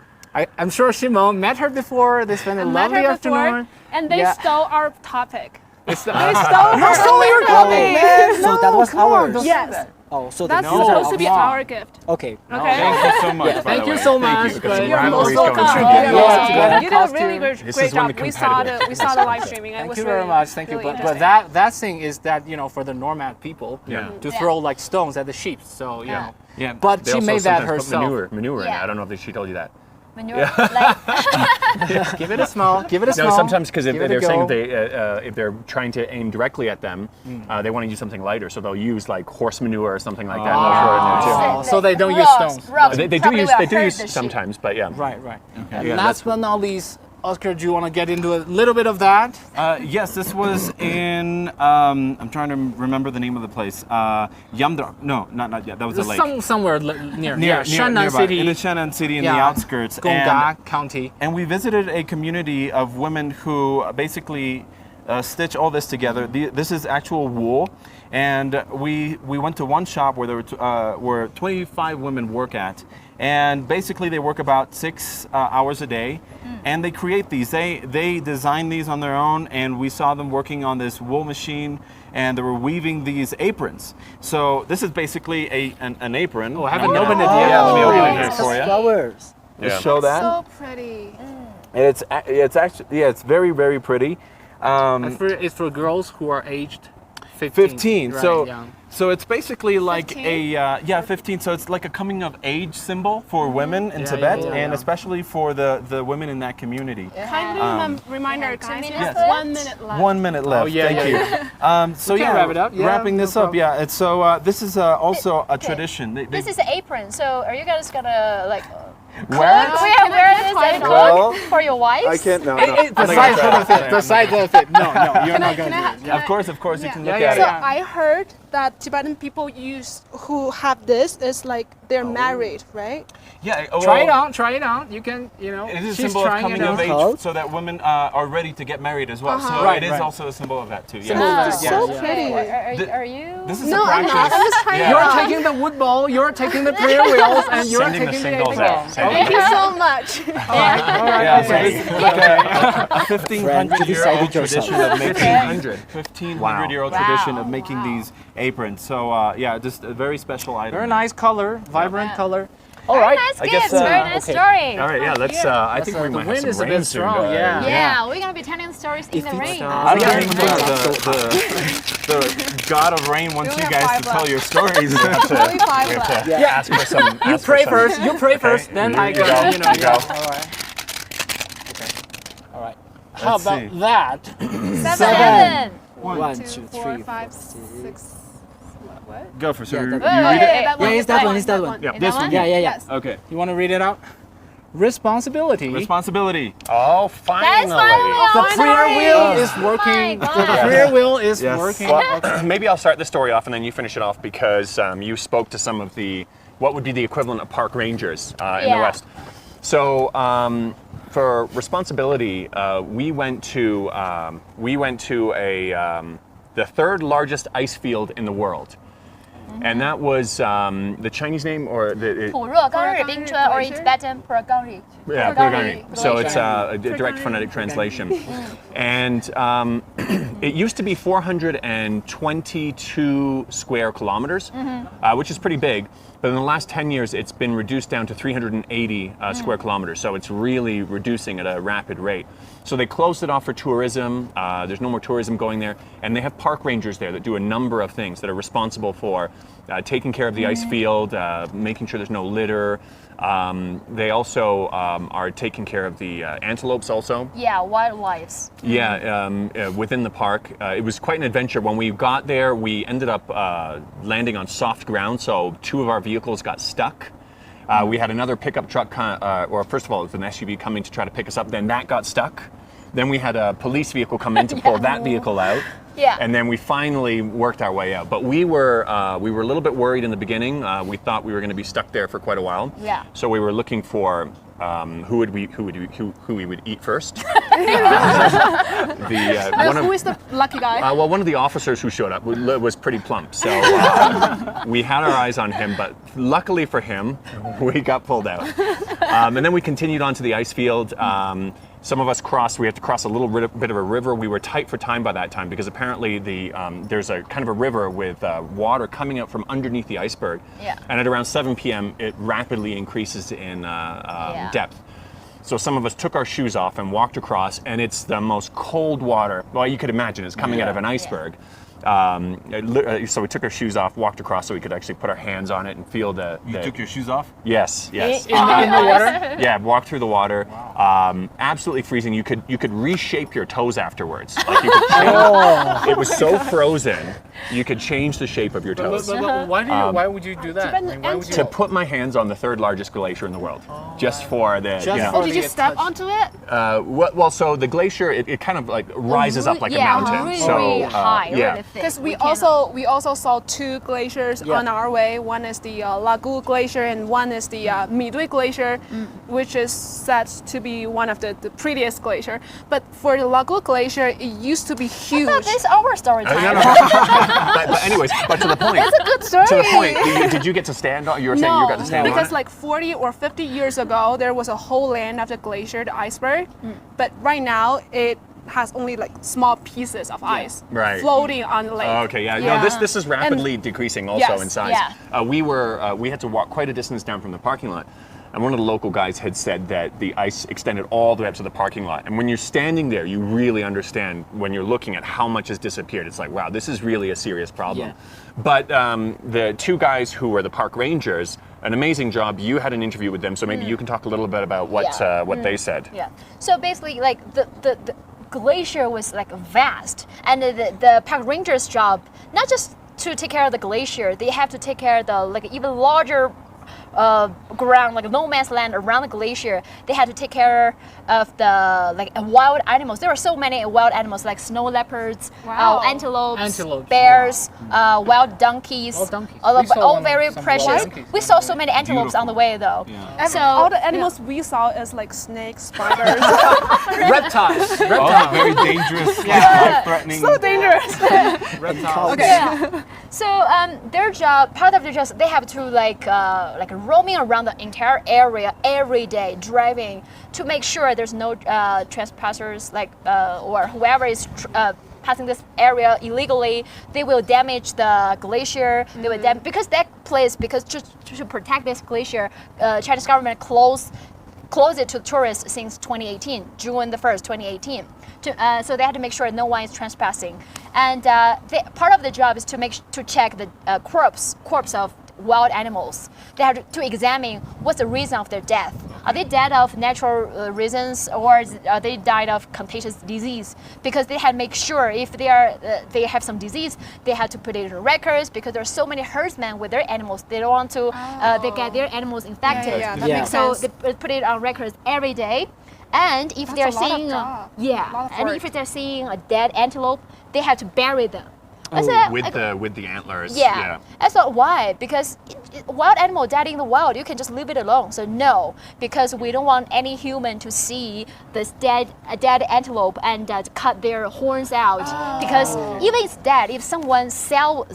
I'm sure Shimon met her before. They spent a Met lovely her before, afternoon. and they Yeah. stole our topic. They They stole her your topic. So that was ours. Yes, Oh, so that's the user supposed to of be mom. our gift. Okay. Okay. Thank you so much. by Thank the you way. so Thank much. you. but- You're rivalry's most going welcome. strong. Yeah, You did a costume. really This great is when job. the We saw competitive- the live streaming. Thank it was you very really, much. Thank you. really But interesting. that thing is that, you know, for the nomad people Yeah. to Yeah. throw like stones at the sheep. So, you Yeah. know. Yeah. But They she also made that sometimes put herself. manure in it. Yeah. I don't know if she told you that. Manure, like, Give it a smell. Give it a smell. No, sometimes because if Give it a they're saying go. if they're trying to aim directly at them, they want to use something lighter, so they'll use like horse manure or something like that. And they'll throw it in there too. Oh, so they don't use roast, stones. roast. They do Probably use will they do hurt use the sheep. sometimes, but yeah. Right. And Yeah, last but not least, Oscar, do you want to get into a little bit of that? Yes, this was in. I'm trying to remember the name of the place. No, not yet. That was a lake. Somewhere near Shannan nearby, City, in the Shannan City in the Yeah. outskirts. Gongga County. And we visited a community of women who basically stitch all this together. This is actual wool, and we went to one shop where there were 25 women work at, and basically they work about 6 hours a day, and they create these. They design these on their own, and we saw them working on this wool machine, and they were weaving these aprons. So this is basically an apron. Oh, I haven't opened it yet. Yeah, let me open it here It's for you. flowers. Just show that. So pretty. It's actually it's very, very pretty. It's for girls who are aged 15. 15. Right, So yeah. so it's basically like 15? a 15. So it's like a coming of age symbol for women in Yeah, Tibet, yeah, and yeah. especially for the women in that community. Kindly remind our 2 guys, we minutes have left. 1 minute left. 1 minute left. Oh, yeah, Thank yeah, you. So We can yeah, wrap it up. Yeah, wrapping no this up. problem. Yeah. It's so this is also a Okay. tradition. This is an apron. So are you guys gonna like where? cook? We have wear this and cook Well, for your wives? I can't. No. The size doesn't fit. The size doesn't fit. No, you're not Can going I to do it. ha- Of course, you can look Yeah, at So it. yeah. I heard that Tibetan people who have this is like they're married, right? Yeah. Try it out. Try it out. You can, you know. It is a she's symbol of trying coming it of out. age, Called? so that women are ready to get married as well. So Right, it is right. also a symbol of that too. Symbol Yeah. of that, So yeah. pretty. Are you? This is No, a I'm practice. not. I'm just trying Yeah. You're it out. taking the wood ball, you're taking the prayer wheels, and you're Sending the taking the singles apron. out. Sending Thank you so much. Yeah, so this is like a Friend, you 1500-year-old decided yourself. tradition of making 1500. 1500-year-old Wow. tradition of making these aprons. So yeah, just a very special item. Very nice color, vibrant Yeah. color. Very All right. nice I guess, gifts. Very nice okay. story. All right, yeah. Let's. I think we the might wind have is a some bit rain soon. strong, yeah. Yeah, we're gonna be telling stories in the rain. I'm Yeah. getting the god of rain wants We you have guys to five tell left. your stories. Only 5 left. Ask for some. You ask for pray some- first. You pray first. Then Here I you go. go. You know. You go. All right. Okay. All right. How Let's about see. that? 7. 1, 2, 2, 4, 3, 5, 6. What? Go for sir. Yeah, You that- read it? Wait, that Yeah, it's that one, it's that one. Yeah. This one. Yeah. Yes. Okay. You want to read it out? Responsibility. Responsibility. Oh, finally. The prayer wheel is Oh working. my The God. prayer wheel is Yes. working. Well, maybe I'll start the story off and then you finish it off because you spoke to some of the what would be the equivalent of park rangers in the Yeah. West. So for responsibility, we went to the third largest ice field in the world. And that was the Chinese name or the 普若冈日冰川 or in Tibetan 普若冈日. yeah, Purgani. So it's a direct phonetic translation. And it used to be 422 square kilometers, which is pretty big. But in the last 10 years, it's been reduced down to 380 square kilometers. So it's really reducing at a rapid rate. So they closed it off for tourism. There's no more tourism going there. And they have park rangers there that do a number of things that are responsible for taking care of the ice field, making sure there's no litter. They also are taking care of the antelopes also. Yeah, wildlife. Yeah, within the park. It was quite an adventure. When we got there, we ended up landing on soft ground, so 2 of our vehicles got stuck. We had another pickup truck, or first of all, it was an SUV coming to try to pick us up, then that got stuck. Then we had a police vehicle come in to pull that vehicle out. Yeah. And then we finally worked our way out. But we were a little bit worried in the beginning. We thought we were going to be stuck there for quite a while. Yeah. So we were looking for who we would eat first. Who is the lucky guy? Well, one of the officers who showed up was pretty plump, so we had our eyes on him. But luckily for him, we got pulled out. And then we continued on to the ice field. Some of us we had to cross a little bit of a river. We were tight for time by that time because apparently there's a kind of a river with water coming out from underneath the iceberg. Yeah. And at around 7 p.m., it rapidly increases in depth. So some of us took our shoes off and walked across, and it's the most cold water. Well, you could imagine it's coming out of an iceberg. So we took our shoes off, walked across so we could actually put our hands on it and feel the... You took your shoes off? Yes. In the water? Yeah, walked through the water. Wow. Absolutely freezing. You could reshape your toes afterwards. Like you could change, it was so frozen, you could change the shape of your toes. But why would you do that? Like, why would you? To put my hands on the 3rd largest glacier in the world, just for the... Oh, did you step onto it? Well, so the glacier, it kind of like rises up like a mountain. Really so high, yeah. really thick. Because we also saw 2 glaciers on our way. One is the Lagu Glacier and one is the Midui Glacier, which is said to be one of the prettiest glacier. But for the Lagu Glacier, it used to be huge. I thought this is our story time. But anyways, but to the point. It's a good story. To the point, did you get to stand on? You were saying you got to stand on because it? like 40 or 50 years ago, there was a whole land of the glacier, the iceberg. But right now, it has only like small pieces of ice floating on the lake. Oh, okay, yeah. No, this is rapidly decreasing also in size. Yeah. We had to walk quite a distance down from the parking lot. And one of the local guys had said that the ice extended all the way up to the parking lot. And when you're standing there, you really understand when you're looking at how much has disappeared. It's like, wow, this is really a serious problem. Yeah. But the 2 guys who were the park rangers, an amazing job. You had an interview with them, so maybe you can talk a little bit about what they said. Yeah. So basically, like the glacier was like vast, and the park ranger's job not just to take care of the glacier, they have to take care of the like even larger ground, like no man's land around the glacier. They had to take care of the like wild animals. There were so many wild animals like snow leopards, antelopes, bears, wild donkeys. All very precious. We saw so many antelopes on the way though. Yeah. So all the animals we saw is like snakes, spiders, Reptiles. Oh, very dangerous, life-threatening. so dangerous. Reptiles. Okay. Yeah. So their job, part of their job, they have to like roaming around the entire area every day, driving to make sure there's no trespassers like or whoever is passing this area illegally. They will damage the glacier. They will because that place, because to protect this glacier, Chinese government closed it to tourists since 2018, June the 1st, 2018. So they had to make sure no one is trespassing. And part of the job is to check the corpse of wild animals. They have to examine what's the reason of their death. Are they dead of natural reasons, or are they died of contagious disease? Because they had to make sure if they have some disease, they have to put it in records, because there are so many herdsmen with their animals. They don't want to they get their animals infected. That makes so sense. they put it on records every day. And if they're seeing if they're seeing a dead antelope, they have to bury them. I said, with the antlers. yeah. I thought, why? Because wild animal dead in the wild, you can just leave it alone. So no, because we don't want any human to see this dead antelope and cut their horns out. Because even it's dead, if someone sell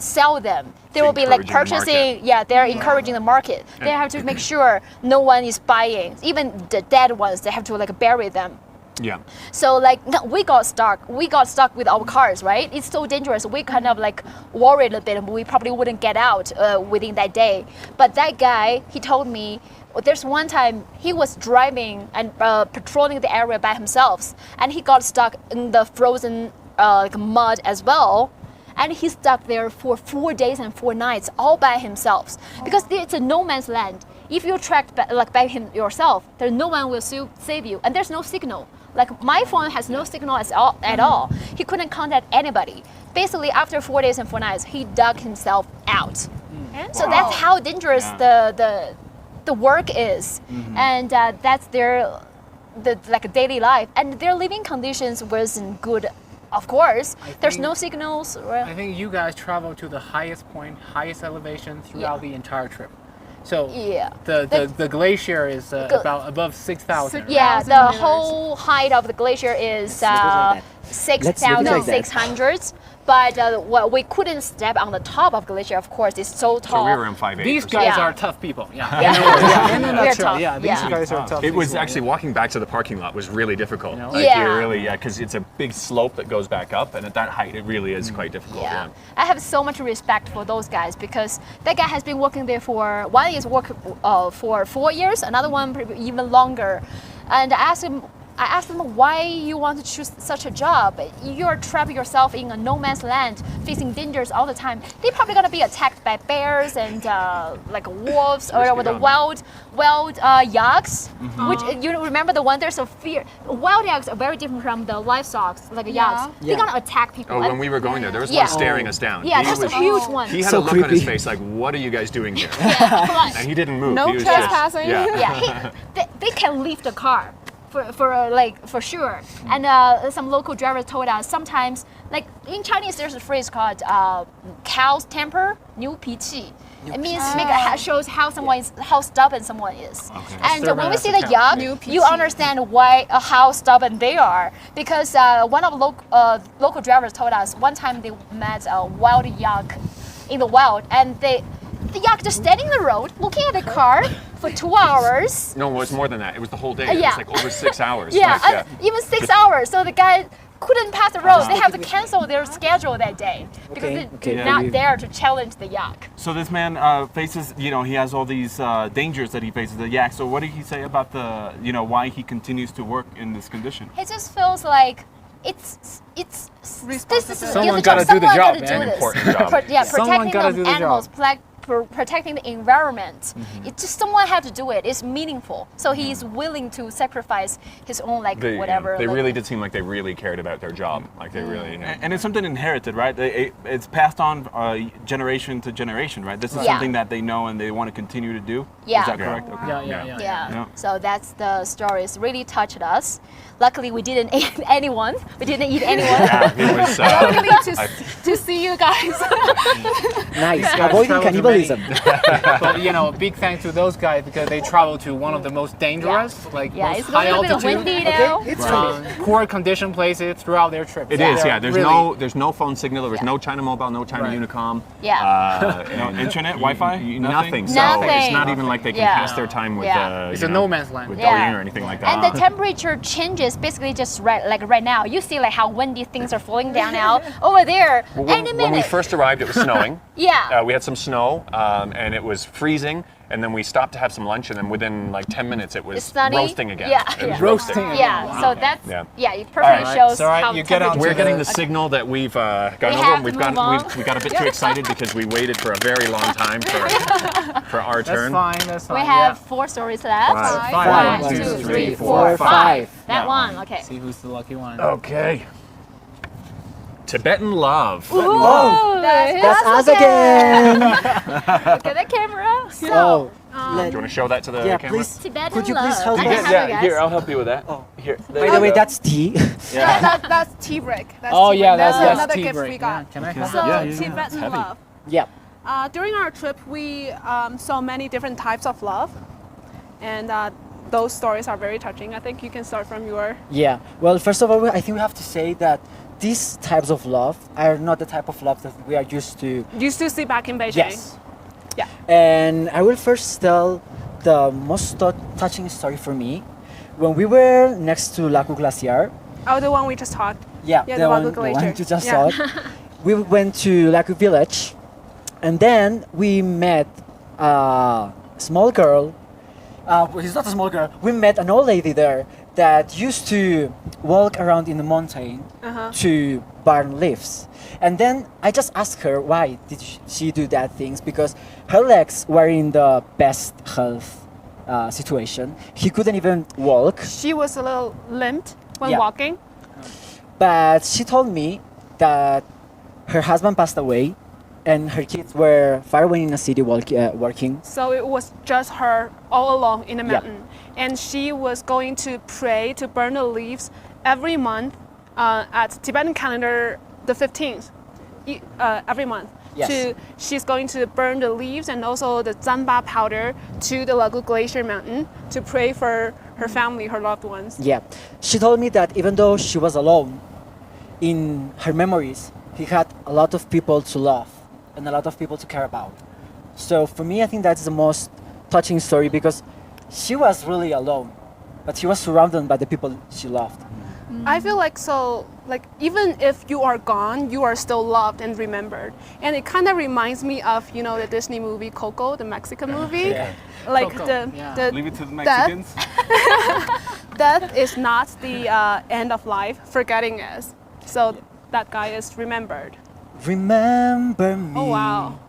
them, they will be like Encouraging the purchasing. market. Yeah, they're encouraging the market. They have to make sure no one is buying. Even the dead ones, they have to like bury them. Yeah. So like we got stuck with our cars, right? It's so dangerous. We kind of like worried a bit. We probably wouldn't get out within that day. But that guy, he told me there's one time he was driving and patrolling the area by himself, and he got stuck in the frozen like mud as well. And he stuck there for 4 days and 4 nights all by himself because it's a no man's land. If you're tracked by him yourself, there's no one will save you, and there's no signal. Like my phone has no signal at all. He couldn't contact anybody. Basically, after 4 days and 4 nights, he dug himself out. So that's how dangerous the work is, and that's their like daily life, and their living conditions wasn't good. Of course, there's no signals. I think you guys traveled to the highest point, highest elevation throughout the entire trip. So the glacier is about above 6,000. Yeah, the whole height of the glacier is 6,600. But we couldn't step on the top of glacier. Of course, it's so tall. So we were in 5'8". These guys Yeah. are tough people. Yeah. Yeah. In a We're nutshell, tough. yeah. These Yeah. guys are tough. It was people, actually walking back to the parking lot was really difficult. You know? Like Yeah. you really, because it's a big slope that goes back up, and at that height, it really is quite difficult. Yeah, I have so much respect for those guys because that guy has been working there for one is work for 4 years, another one even longer, and I asked him why you want to choose such a job. You're trapped yourself in a no man's land, facing dangers all the time. They're probably gonna be attacked by bears and like wolves or the wild yaks. Which you remember the one? There's a fear. Wild yaks are very different from the livestock, like yaks. They're gonna attack people. Oh, And- when we were going there was Yeah. one staring us down. yeah, He that's a was- huge one. He had So a look on his creepy. face like, "What are you guys doing here?" Yeah, And he didn't move. No he was trespassing. Just, yeah, they can leave the car for sure. And some local drivers told us sometimes, like in Chinese, there's a phrase called cow's temper, 牛脾气. It means shows how stubborn someone is. And when we see the yak, you understand why how stubborn they are. Because one of local drivers told us one time they met a wild yak in the wild, and the yak just standing in the road looking at the car for 2 hours. No, it was more than that. It was the whole day. It Yeah. was like over 6 hours. Yeah, Like, even 6 hours. So the guy couldn't pass the road. They have to cancel their schedule that day because they're not there to challenge the yak. So this man faces, he has all these dangers that he faces, the yak. So what did he say about why he continues to work in this condition? It just feels like it's Someone gotta do the job, man. An important job. Someone gotta protecting do the the animals, protecting the environment. It's just someone had to do it. It's meaningful. So he's willing to sacrifice his own whatever. They like- really did seem like they really cared about their job. Like they really. And it's something inherited, right? It's passed on generation to generation, right? This is Yeah. something that they know and they want to continue to do. Yeah. Is that correct? Okay. Yeah. Yeah. So that's the story. It's really touched us. Luckily, we didn't eat anyone. We didn't eat anyone. Yeah, it was. Really to see you guys. Nice. guys Avoiding travel to cannibalism. But big thanks to those guys because they travel to one of the most dangerous, Yeah, most it's high a little bit altitude, windy now. It's poor condition places throughout their trip. It is, yeah. There's no phone signal. There was no China Mobile, no China Right. Unicom. Yeah. No internet, Wi-Fi, Nothing. So Nothing. it's not even like they can Yeah. pass their time with. Yeah. It's a no man's land. With Yeah. Douyin or anything like that. And the temperature changes basically just right now. You see like how windy things are falling down now. Over there, Well, any when we minute. first arrived, it was snowing. Yeah. We had some snow, and it was freezing. And then we stopped to have some lunch, and then within like 10 minutes, it was It's sunny. roasting again. Yeah. It was Yeah. Roasting. Yeah, so that's Yeah. it perfectly Alright, shows so, how you get on to We're getting the Okay. signal that we've gone We over, have and to move on. we got a bit too excited because we waited for a very long time for our That's turn. fine. That's fine. We have 4 stories left. Five. 1, 2, 3, 4, 4, 5. 5. That one, okay. See who's the lucky one. Okay. Tibetan love. Ooh, That's us again. Look at the camera. Oh, Do you want to show that to the Yeah, camera? please. Tibetan Could you please love. help I can us? have it, guys. Here, I'll help you with that. Oh. Here. By the way, that's tea. That's tea brick. That's Oh tea yeah, brick. that's another tea gift break. we got. Yeah. Can I have So that? Tibetan heavy. love. Yeah. During our trip, we saw many different types of love, and those stories are very touching. I think you can start from your. Yeah. Well, first of all, I think we have to say that these types of love are not the type of love that we are used to. Used to see back in Beijing. Yes. Yeah. And I will first tell the most touching story for me. When we were next to Laku Glacier, Oh, the one we just talked. yeah, Yeah, the the one Laku Glacier. you just Yeah. saw, we went to Laku village, and then we met a small girl. She's not a small girl. We met an old lady there that used to walk around in the mountain to burn leaves. And then I just asked her why did she do that things, because her legs were in the best health situation. He couldn't even walk. She was a little limped when Yeah. walking. But she told me that her husband passed away and her kids were far away in a city working. So it was just her all alone in the Yeah. mountain. And she was going to pray to burn the leaves every month at Tibetan calendar the 15th, every month. Yes. She's going to burn the leaves and also the zanba powder to the Lagu Glacier mountain to pray for her family, her loved ones. Yeah. She told me that even though she was alone, in her memories, he had a lot of people to love and a lot of people to care about. So for me, I think that's the most touching story, because she was really alone, but she was surrounded by the people she loved. I feel like even if you are gone, you are still loved and remembered. And it kind of reminds me of, the Disney movie Coco, the Mexican movie. Yeah. Like Coco, yeah. the Leave it to the death- Mexicans. death is not the end of life, forgetting is. So that guy is remembered. Remember me. Oh wow.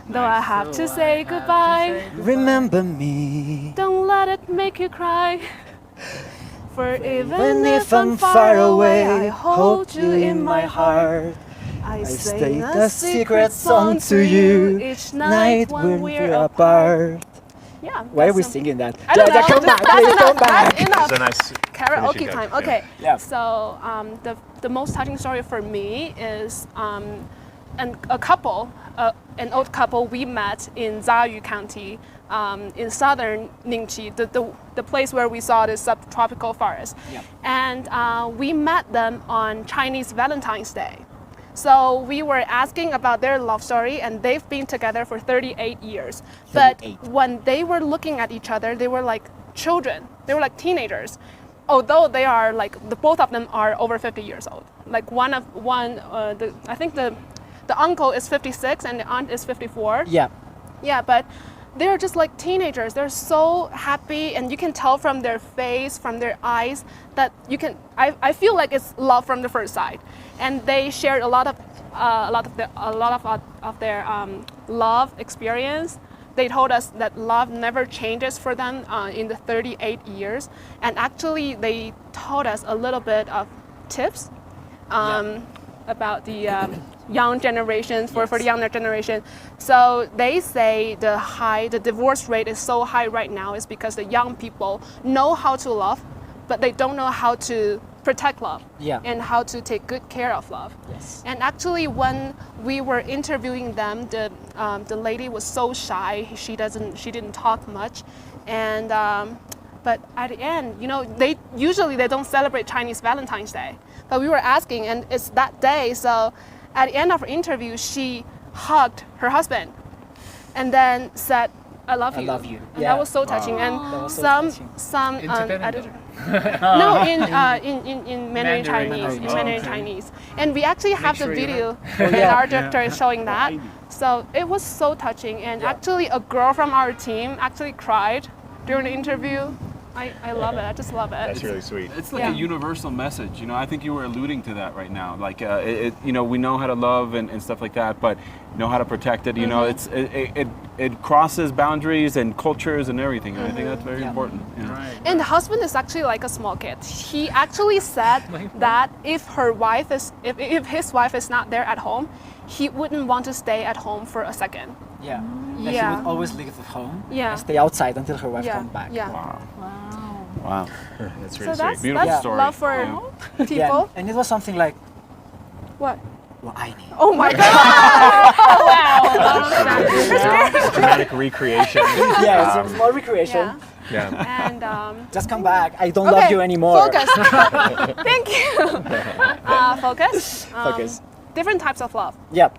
Though I have to say goodbye, Remember me. don't let it make you cry. For even When if I'm far away, I hold you in my heart. I sing a secret song to you each night when we're apart. Yeah. Why are that's we some- singing that? I don't know. Come back, That's please enough. come back. That's enough. It's a nice Karaoke finishing time. note, Okay. Yeah. So the most touching story for me is a couple, an old couple we met in Zayu County, in southern Ningqi, the place where we saw the subtropical forest. Yeah. And we met them on Chinese Valentine's Day. So we were asking about their love story, and they've been together for 38 years. But 38. when they were looking at each other, they were like children. They were like teenagers. Although they are both of them are over 50 years old. Like I think the uncle is 56 and the aunt is 54. Yeah. Yeah, but they're just like teenagers. They're so happy, and you can tell from their face, from their eyes, that I feel like it's love from the first sight. And they shared a lot of their love experience. They told us that love never changes for them in the 38 years. And actually, they told us a little bit of tips about the young generations, for the younger generation. So they say the divorce rate is so high right now is because the young people know how to love, but they don't know how to protect love, Yeah. and how to take good care of love. Yes. And actually, when we were interviewing them, the lady was so shy. She didn't talk much, and but at the end, they usually don't celebrate Chinese Valentine's Day. But we were asking, and it's that day. So at the end of her interview, she hugged her husband, and then said, "I love I you." love you. And Yeah. that was so touching. And That was so some touching. some In Tibetan, editor. though. No, in Mandarin Mandarin. Chinese. In Oh, Mandarin okay. Chinese. And we actually have the sure you video, yeah. and our director is showing that. So it was so touching. And Yeah. actually, a girl from our team actually cried during the interview. I love it. I just love it. That's really sweet. It's like Yeah. a universal message, I think you were alluding to that right now. Like, we know how to love and stuff like that, but know how to protect it. It crosses boundaries and cultures and everything. And I think that's very Yeah. important. Right. And the husband is actually like a small kid. He actually said that if his wife is not there at home, he wouldn't want to stay at home for a second. Yeah. that he Yeah. would always leave at home Yeah. and stay outside until her wife Yeah. come back. Yeah. Wow. Wow. Wow. That's So really that's, sweet. Beautiful that's story. love for Yeah. people. Yeah, and it was something like, What? well, I need. Oh my God! Dramatic recreation. Yeah, it's a small recreation. Yeah. Yeah. And Just come back. I don't love you anymore. Focus. Thank you. Focus. Focus. Different types of love. Yeah.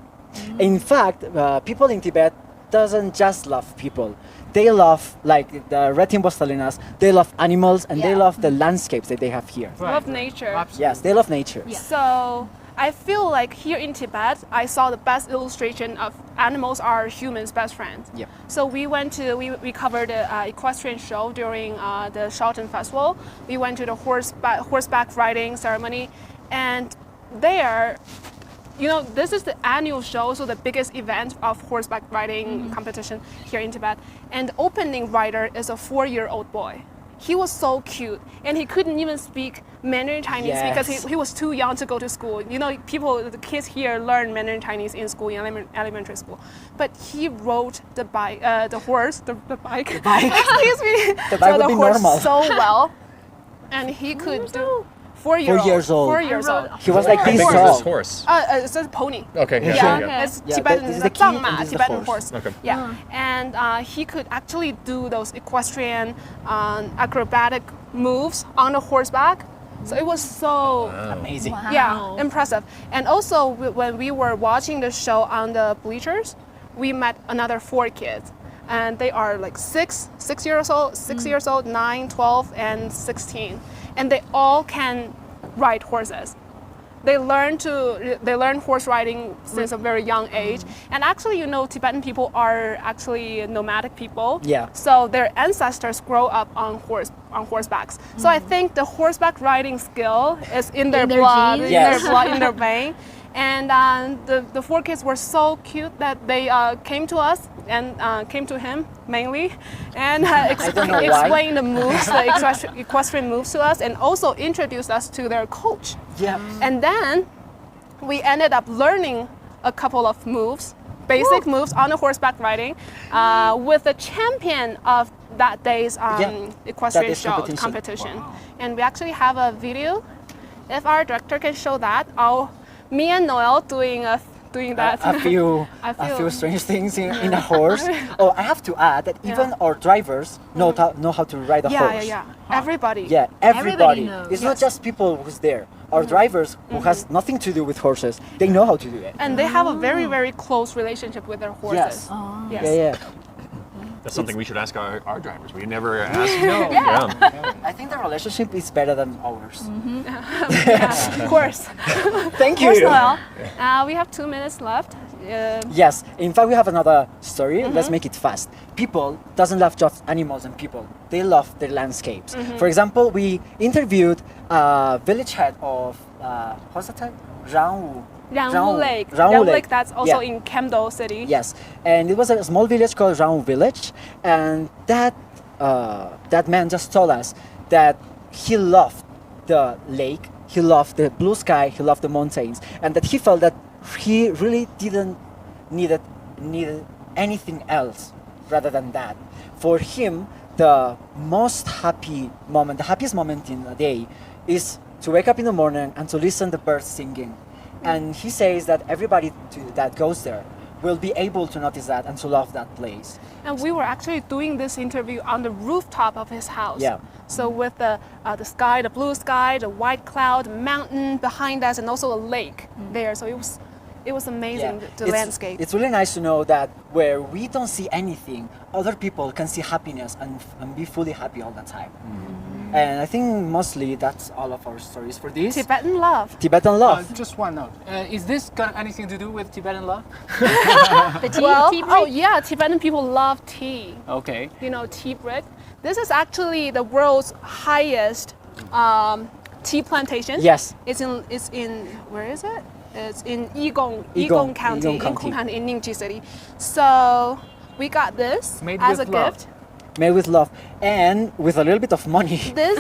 In fact, people in Tibet doesn't just love people. They love, like the Red Team was telling us, they love animals and they Yeah. love the landscapes that they have here. Love nature. Yes, they love nature. So I feel like here in Tibet, I saw the best illustration of animals are humans' best friends. Yep. So we we covered the equestrian show during the Shelton Festival. We went to the horseback riding ceremony, and there, you know, this is the annual show, so the biggest event of horseback riding competition here in Tibet. And the opening rider is a 4-year-old boy. He was so cute, and he couldn't even speak Mandarin Chinese because Yes. he was too young to go to school. You know, the kids here learn Mandarin Chinese in school, in elementary school. But he rode the bike, the horse, the bike. bike. Excuse me. The bike so would the be horse normal. so well, and he could do 4 years old. 4 years old. He was like How this big is tall. this horse? It's a pony. Okay. Yeah, Yeah. it's Yeah, Tibetan, this is the key and Thangka, this is the Tibetan horse. horse. Okay. Yeah, and he could actually do those equestrian acrobatic moves on the horseback. So it was so Amazing. yeah impressive. And also when we were watching the show on the bleachers, we met another 4 kids, and they are like 6 years old, 6 years old, 9, 12, and 16, and they all can ride horses. They learn horse riding since a very young age. And actually, you know, Tibetan people are actually nomadic people. Yeah. So their ancestors grow up on horsebacks. So I think the horseback riding skill is in their their blood, genes? in Yes. their blood, in their vein. And the 4 kids were so cute that they came to us and came to him mainly, and don't know why. explained the moves, the equestrian moves to us, and also introduced us to their coach. Yeah. And then we ended up learning a couple of moves, basic moves on the horseback riding, with the champion of that day's equestrian day's show competition. And we actually have a video. If our director can show that, me and Noel doing that. A few strange things in a horse. Oh, I have to add that even our drivers know how to ride a horse. Yeah. Everybody. Yeah, everybody. knows. It's not just people who's there. Our drivers who has nothing to do with horses, they know how to do it. And they have a very, very close relationship with their horses. Yes. Yes. Yeah. That's something we should ask our drivers. We never ask. No. Yeah. I think the relationship is better than ours. Yeah, of course. Thank Of course, you. Noel. We have 2 minutes left. Yes, in fact we have another story. Let's make it fast. People doesn't love just animals and people. They love their landscapes. For example, we interviewed a village head of what's that type? Rangwu Lake. Rangwu Lake. That's also Yeah. in Kemdo City. Yes, and it was a small village called Rangwu Village, and that man just told us that he loved the lake, he loved the blue sky, he loved the mountains, and that he felt that he really didn't need anything else rather than that. For him, the most happy moment, the happiest moment in the day, is to wake up in the morning and to listen to the birds singing. And he says that everybody that goes there will be able to notice that and to love that place. And we were actually doing this interview on the rooftop of his house. Yeah. So with the sky, the blue sky, the white cloud, mountain behind us, and also a lake there. So it was amazing, the landscape. It's really nice to know that where we don't see anything, other people can see happiness and be fully happy all the time. And I think mostly that's all of our stories for this. Tibetan love. Tibetan love. Just one note. Is this got anything to do with Tibetan love? The tea, Well, tea oh break? yeah, Tibetan people love tea. Okay. You know, tea bread. This is actually the world's highest tea plantation. Yes. It's in where is it? It's in Yigong County, Yigong County. in Ningxi City. So we got this Made as with a love. gift. made with love and with a little bit of money. This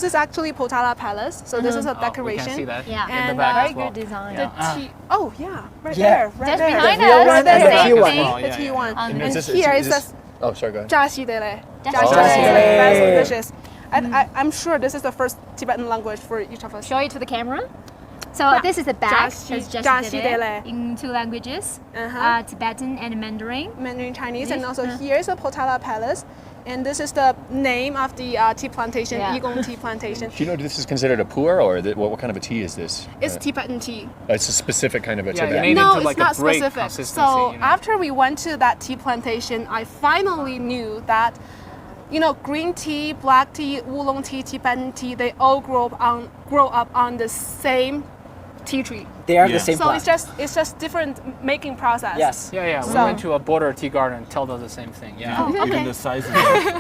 is actually Potala Palace. So this is a Oh, we decoration. can see that Yeah. in the And, back Very as well. good design. The T. Oh yeah, right Yeah. there, right Just there. behind The real us, one the and the same T one. thing. Oh, The yeah, T one. And And Is this- here is it this- says Oh, sorry, go ahead. Jashi Dele. Jashi Dele. Very delicious. I'm sure this is the first Tibetan language for each of us. Show it to the camera. So Yeah. this is the back. Jashi- There's Jashi Dele. in 2 languages, Uh-huh. Tibetan and Mandarin. Mandarin Chinese, and also here is the Potala Palace, and this is the name of the tea plantation, Yeah. Yigong tea plantation. Do you know if this is considered a pu'er or what kind of a tea is this? It's Tibetan tea. It's a specific kind of a Yeah, you Tibetan. need it No, to it's like not a break specific. consistency. So you know? after we went to that tea plantation, I finally knew that, green tea, black tea, oolong tea, Tibetan tea, they all grow up on the same tea tree. They are Yeah. the same So plant. it's just different making process. Yes. Yeah, we So- went to a border tea garden. Told us the same thing. Yeah. Oh, Even okay. the sizes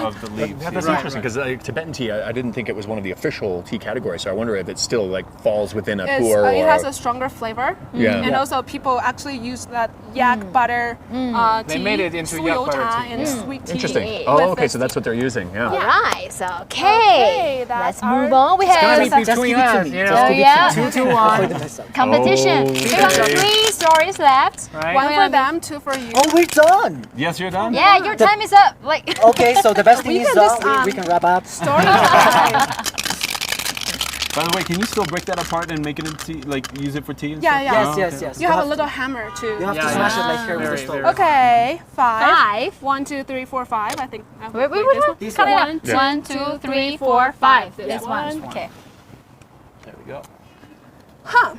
of the leaves. That's Right, interesting because Tibetan tea, I didn't think it was one of the official tea categories. So I wonder if it still like falls within a pu'er It or has a stronger flavor. Yeah. And Yeah. also people actually use that yak butter They tea, made it into yak suyo butter cha, tea, and yeah. sweet tea. interesting. With Oh, okay, this so that's what they're using. Yeah. All right, so okay, that's let's move on. We It's gonna have be Just between give it to us, me. you Just know. give it to me. 2-1. competition. Oh, We got okay. 3 stories left. Right. One for them, 2 for you. Oh, we're done. Yes, you're done? Yeah, your time is up. Like Okay, so the best thing We is can just, we can wrap up. Story time. By the way, can you still break that apart and make it into tea, like use it for tea and Yeah, stuff? yeah. Yes, Oh, yes, okay. yes. You have a little hammer too. You have Yeah, to yeah. smash it like here with the Very, stove. very- Okay, 5. 5. 1, 2, 3, 4, 5. I think. Wait, this one. This Cut it one. out. Yeah. 1, 2, 3, 4, 5. This This one. one. Okay. There we go. Huh.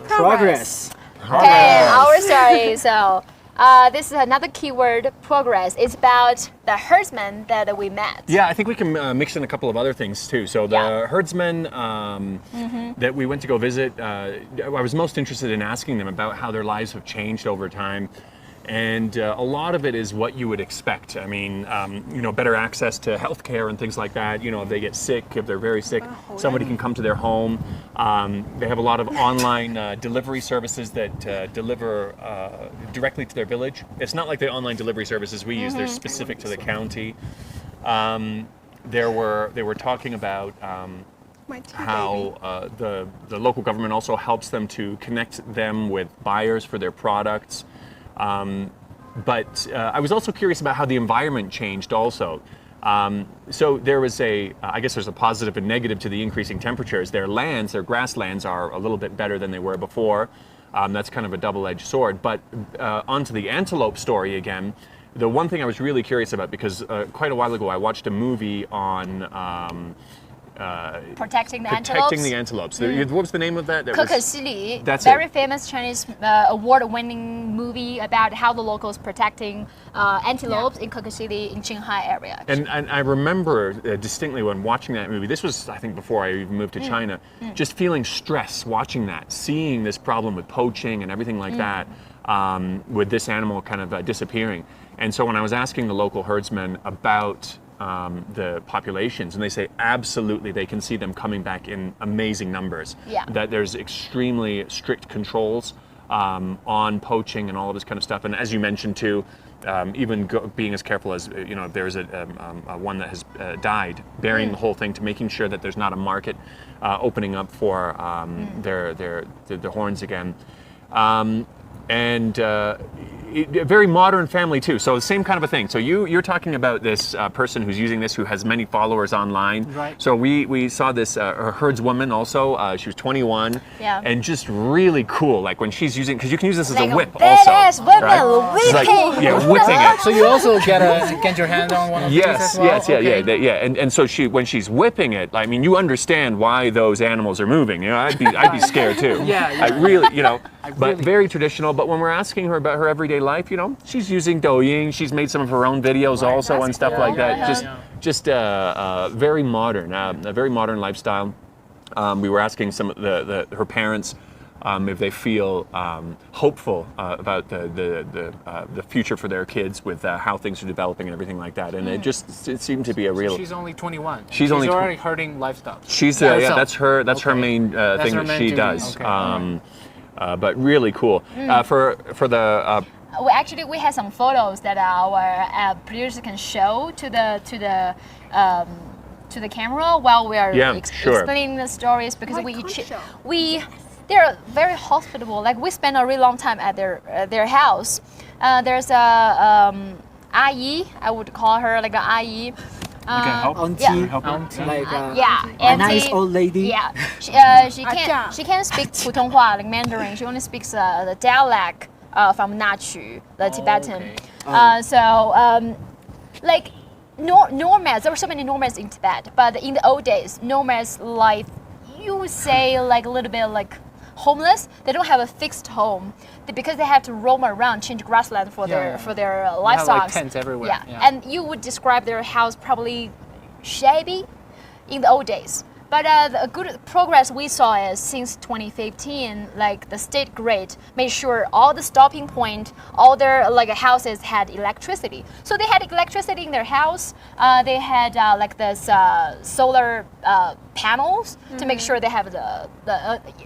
Progress. Okay, our story. So, this is another keyword, progress. It's about the herdsman that we met. Yeah, I think we can mix in a couple of other things too. So the Yeah. herdsmen that we went to go visit, I was most interested in asking them about how their lives have changed over time. And a lot of it is what you would expect. I mean, better access to healthcare and things like that. If they get sick, if they're very sick, somebody can come to their home. They have a lot of online delivery services that deliver directly to their village. It's not like the online delivery services we use. They're specific to the county. They were talking about My tea how the local government also helps them to connect them with buyers for their products. But I was also curious about how the environment changed also. So there was I guess there's a positive and negative to the increasing temperatures. Their grasslands are a little bit better than they were before. That's kind of a double-edged sword. But onto the antelope story again, the one thing I was really curious about, because quite a while ago I watched a movie on Protecting the protecting antelopes. the antelopes. What was the name of that? That was- 可可西里, That's very it. famous Chinese award-winning movie about how the locals protecting antelopes in Kokosili in Qinghai area. And I remember distinctly when watching that movie, this was, I think, before I even moved to China, just feeling stress watching that, seeing this problem with poaching and everything like that, with this animal kind of disappearing. And so when I was asking the local herdsmen about the populations, and they say absolutely they can see them coming back in amazing numbers. Yeah. That there's extremely strict controls on poaching and all of this kind of stuff. And as you mentioned too, even being as careful as if there's a one that has died, burying the whole thing to making sure that there's not a market opening up for their horns again. And a very modern family too. So the same kind of a thing. So you're talking about this person who's using this, who has many followers online. Right. So we saw this herdswoman also. She was 21. Yeah. And just really cool. Like when she's using, because you can use this as Like a whip badass also. women right? She's like, whipping. yeah, whipping it. So you also get your hand on one of these Yes, as well? yes, yeah, Okay. yeah. And so when she's whipping it, I mean, you understand why those animals are moving. I'd be scared too. Yeah, I really, but really- very traditional. But when we're asking her about her everyday life, she's using Douyin. She's made some of her own videos also and stuff like that. Yeah. Just very modern, a very modern lifestyle. We were asking some of her parents if they feel hopeful about the future for their kids with how things are developing and everything like that. And it seemed to be a real. She's only 21. She's only already hurting livestock. She's herself. that's her Okay. main That's thing her that main she duty. does. Okay. But really cool. For the we had some photos that our producers can show to the camera while we are explaining the stories, because they're very hospitable. Like, we spend a really long time at their house. There's a ayi, I would call her like an ayi. Auntie, like a nice old lady. Yeah, she can't speak 普通话, like Mandarin. She only speaks the dialect from Nachu, the Tibetan. Like nomads, there were so many nomads in Tibet, but in the old days, nomads life, you would say like a little bit like homeless. They don't have a fixed home because they have to roam around, change grassland for their livestock. Like tents everywhere. Yeah, and you would describe their house probably shabby in the old days. But the good progress we saw is since 2015, like the state grid made sure all the stopping point, all their like houses had electricity. So they had electricity in their house. They had like this solar panels to make sure they have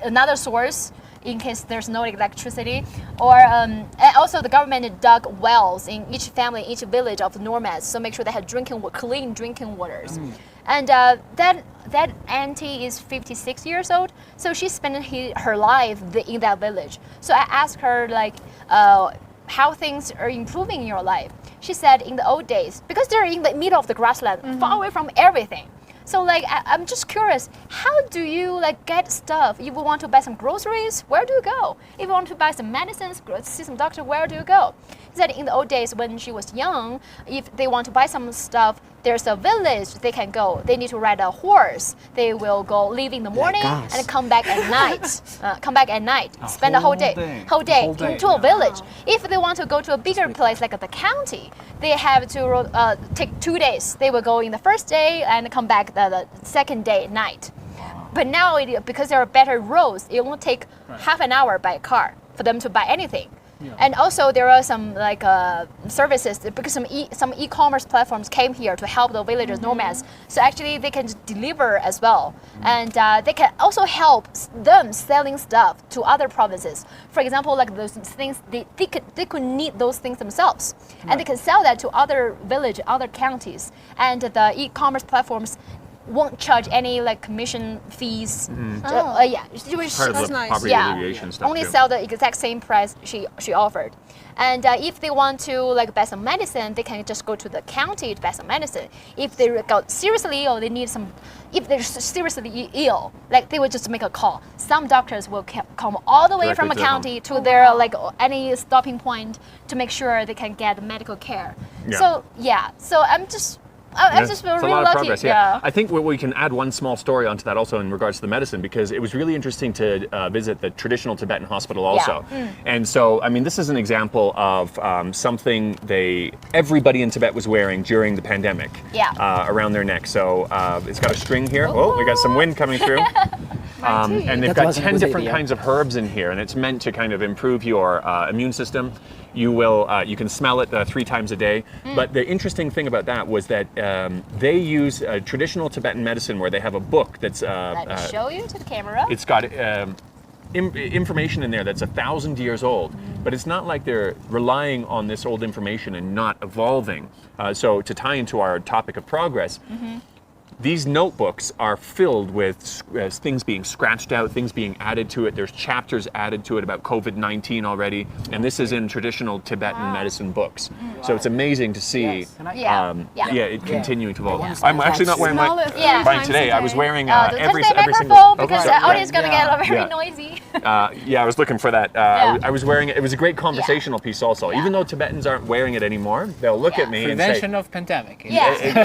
another source in case there's no electricity. Or and also the government dug wells in each family, each village of the nomads, so make sure they had clean drinking waters. And that auntie is 56 years old, so she's spending her life in that village. So I asked her like, how things are improving in your life. She said in the old days, because they're in the middle of the grassland, far away from everything. So like I'm just curious, how do you like get stuff? If you want to buy some groceries, where do you go? If you want to buy some medicines, see some doctor, where do you go? He said in the old days when she was young, if they want to buy some stuff, there's a village they can go. They need to ride a horse. They will go leave in the morning and come back at night. Spend the whole day into a village. If they want to go to a bigger place like the county, they have to take 2 days. They will go in the first day and come back the second day at night. But now, because there are better roads, it won't take half an hour by car for them to buy anything. And also there are some like services, because some e-commerce platforms came here to help the villagers, nomads. So actually they can deliver as well, and they can also help them selling stuff to other provinces. For example, like those things they could need those things themselves, and they can sell that to other village, other counties, and the e-commerce platforms won't charge any like commission fees. Part of the poverty alleviation stuff only too. sell the exact same price she offered. And if they want to like buy some medicine, they can just go to the county to buy some medicine. If they got seriously ill, they need some. If they're seriously ill, like they would just make a call. Some doctors will come all the way Directly from a to the county to their like any stopping point to make sure they can get medical care. So I'm just It's really a lot lucky. of progress. Yeah. I think we can add one small story onto that also in regards to the medicine, because it was really interesting to visit the traditional Tibetan hospital also. And so, I mean, this is an example of something everybody in Tibet was wearing during the pandemic around their neck. So it's got a string here. Oh, we got some wind coming through. And they've got 10 different kinds of herbs in here, and it's meant to kind of improve your immune system. You can smell it 3 times a day. But the interesting thing about that was that they use traditional Tibetan medicine, where they have a book that's Let me show you to the camera. it's got information in there that's 1,000 years old, but it's not like they're relying on this old information and not evolving. So to tie into our topic of progress, these notebooks are filled with things being scratched out, things being added to it. There's chapters added to it about COVID-19 already, and this is in traditional Tibetan medicine books. So it's amazing to see it continuing to evolve. I'm actually not wearing mine today. I was wearing every single... because the audio is going to get very noisy. I was looking for that. I was wearing it. It was a great conversational piece also. Even though Tibetans aren't wearing it anymore, they'll look at me Prevention and say... of pandemic. Exactly.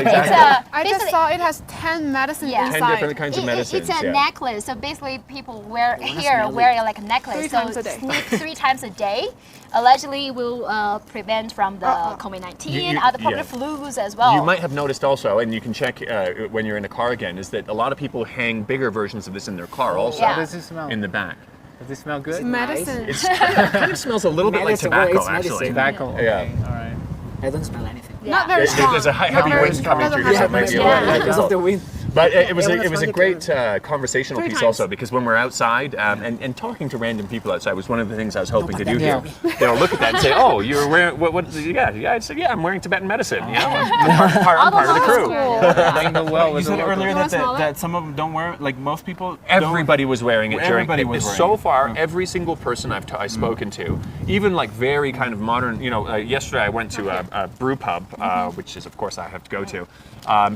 I just saw it has 10 medicines inside. 10 different kinds of medicines. It's a necklace, so basically people wear it like a necklace. 3 times a day. Sneak 3 times a day. Allegedly will prevent from the COVID-19, other popular flus as well. You might have noticed also, and you can check when you're in a car again, is that a lot of people hang bigger versions of this in their car also. How does it smell? In the back. Does it smell good? Medicine. It kind of smells a little bit like tobacco, actually. Tobacco. Okay. Yeah. All right. I don't smell anything. Not very strong. There's a heavy wind coming through, so it might be a little... Because of the wind. But it was Yeah, a that's great conversational piece times. also, because when we're outside and talking to random people outside was one of the things I was hoping to do Yeah. here. They'll look at that and say, "Oh, you're wearing what? Yeah." I said, "Yeah, I'm wearing Tibetan medicine. You know, I'm part of the crew." Mingle well with You said the locals. earlier wanna smell that some of them don't wear it. Like most people, Everybody was wearing it during. Everybody was wearing so it. far, every single person I've spoken to, even like very kind of modern. You know, yesterday I went to a brew pub, which is of course I have to go to.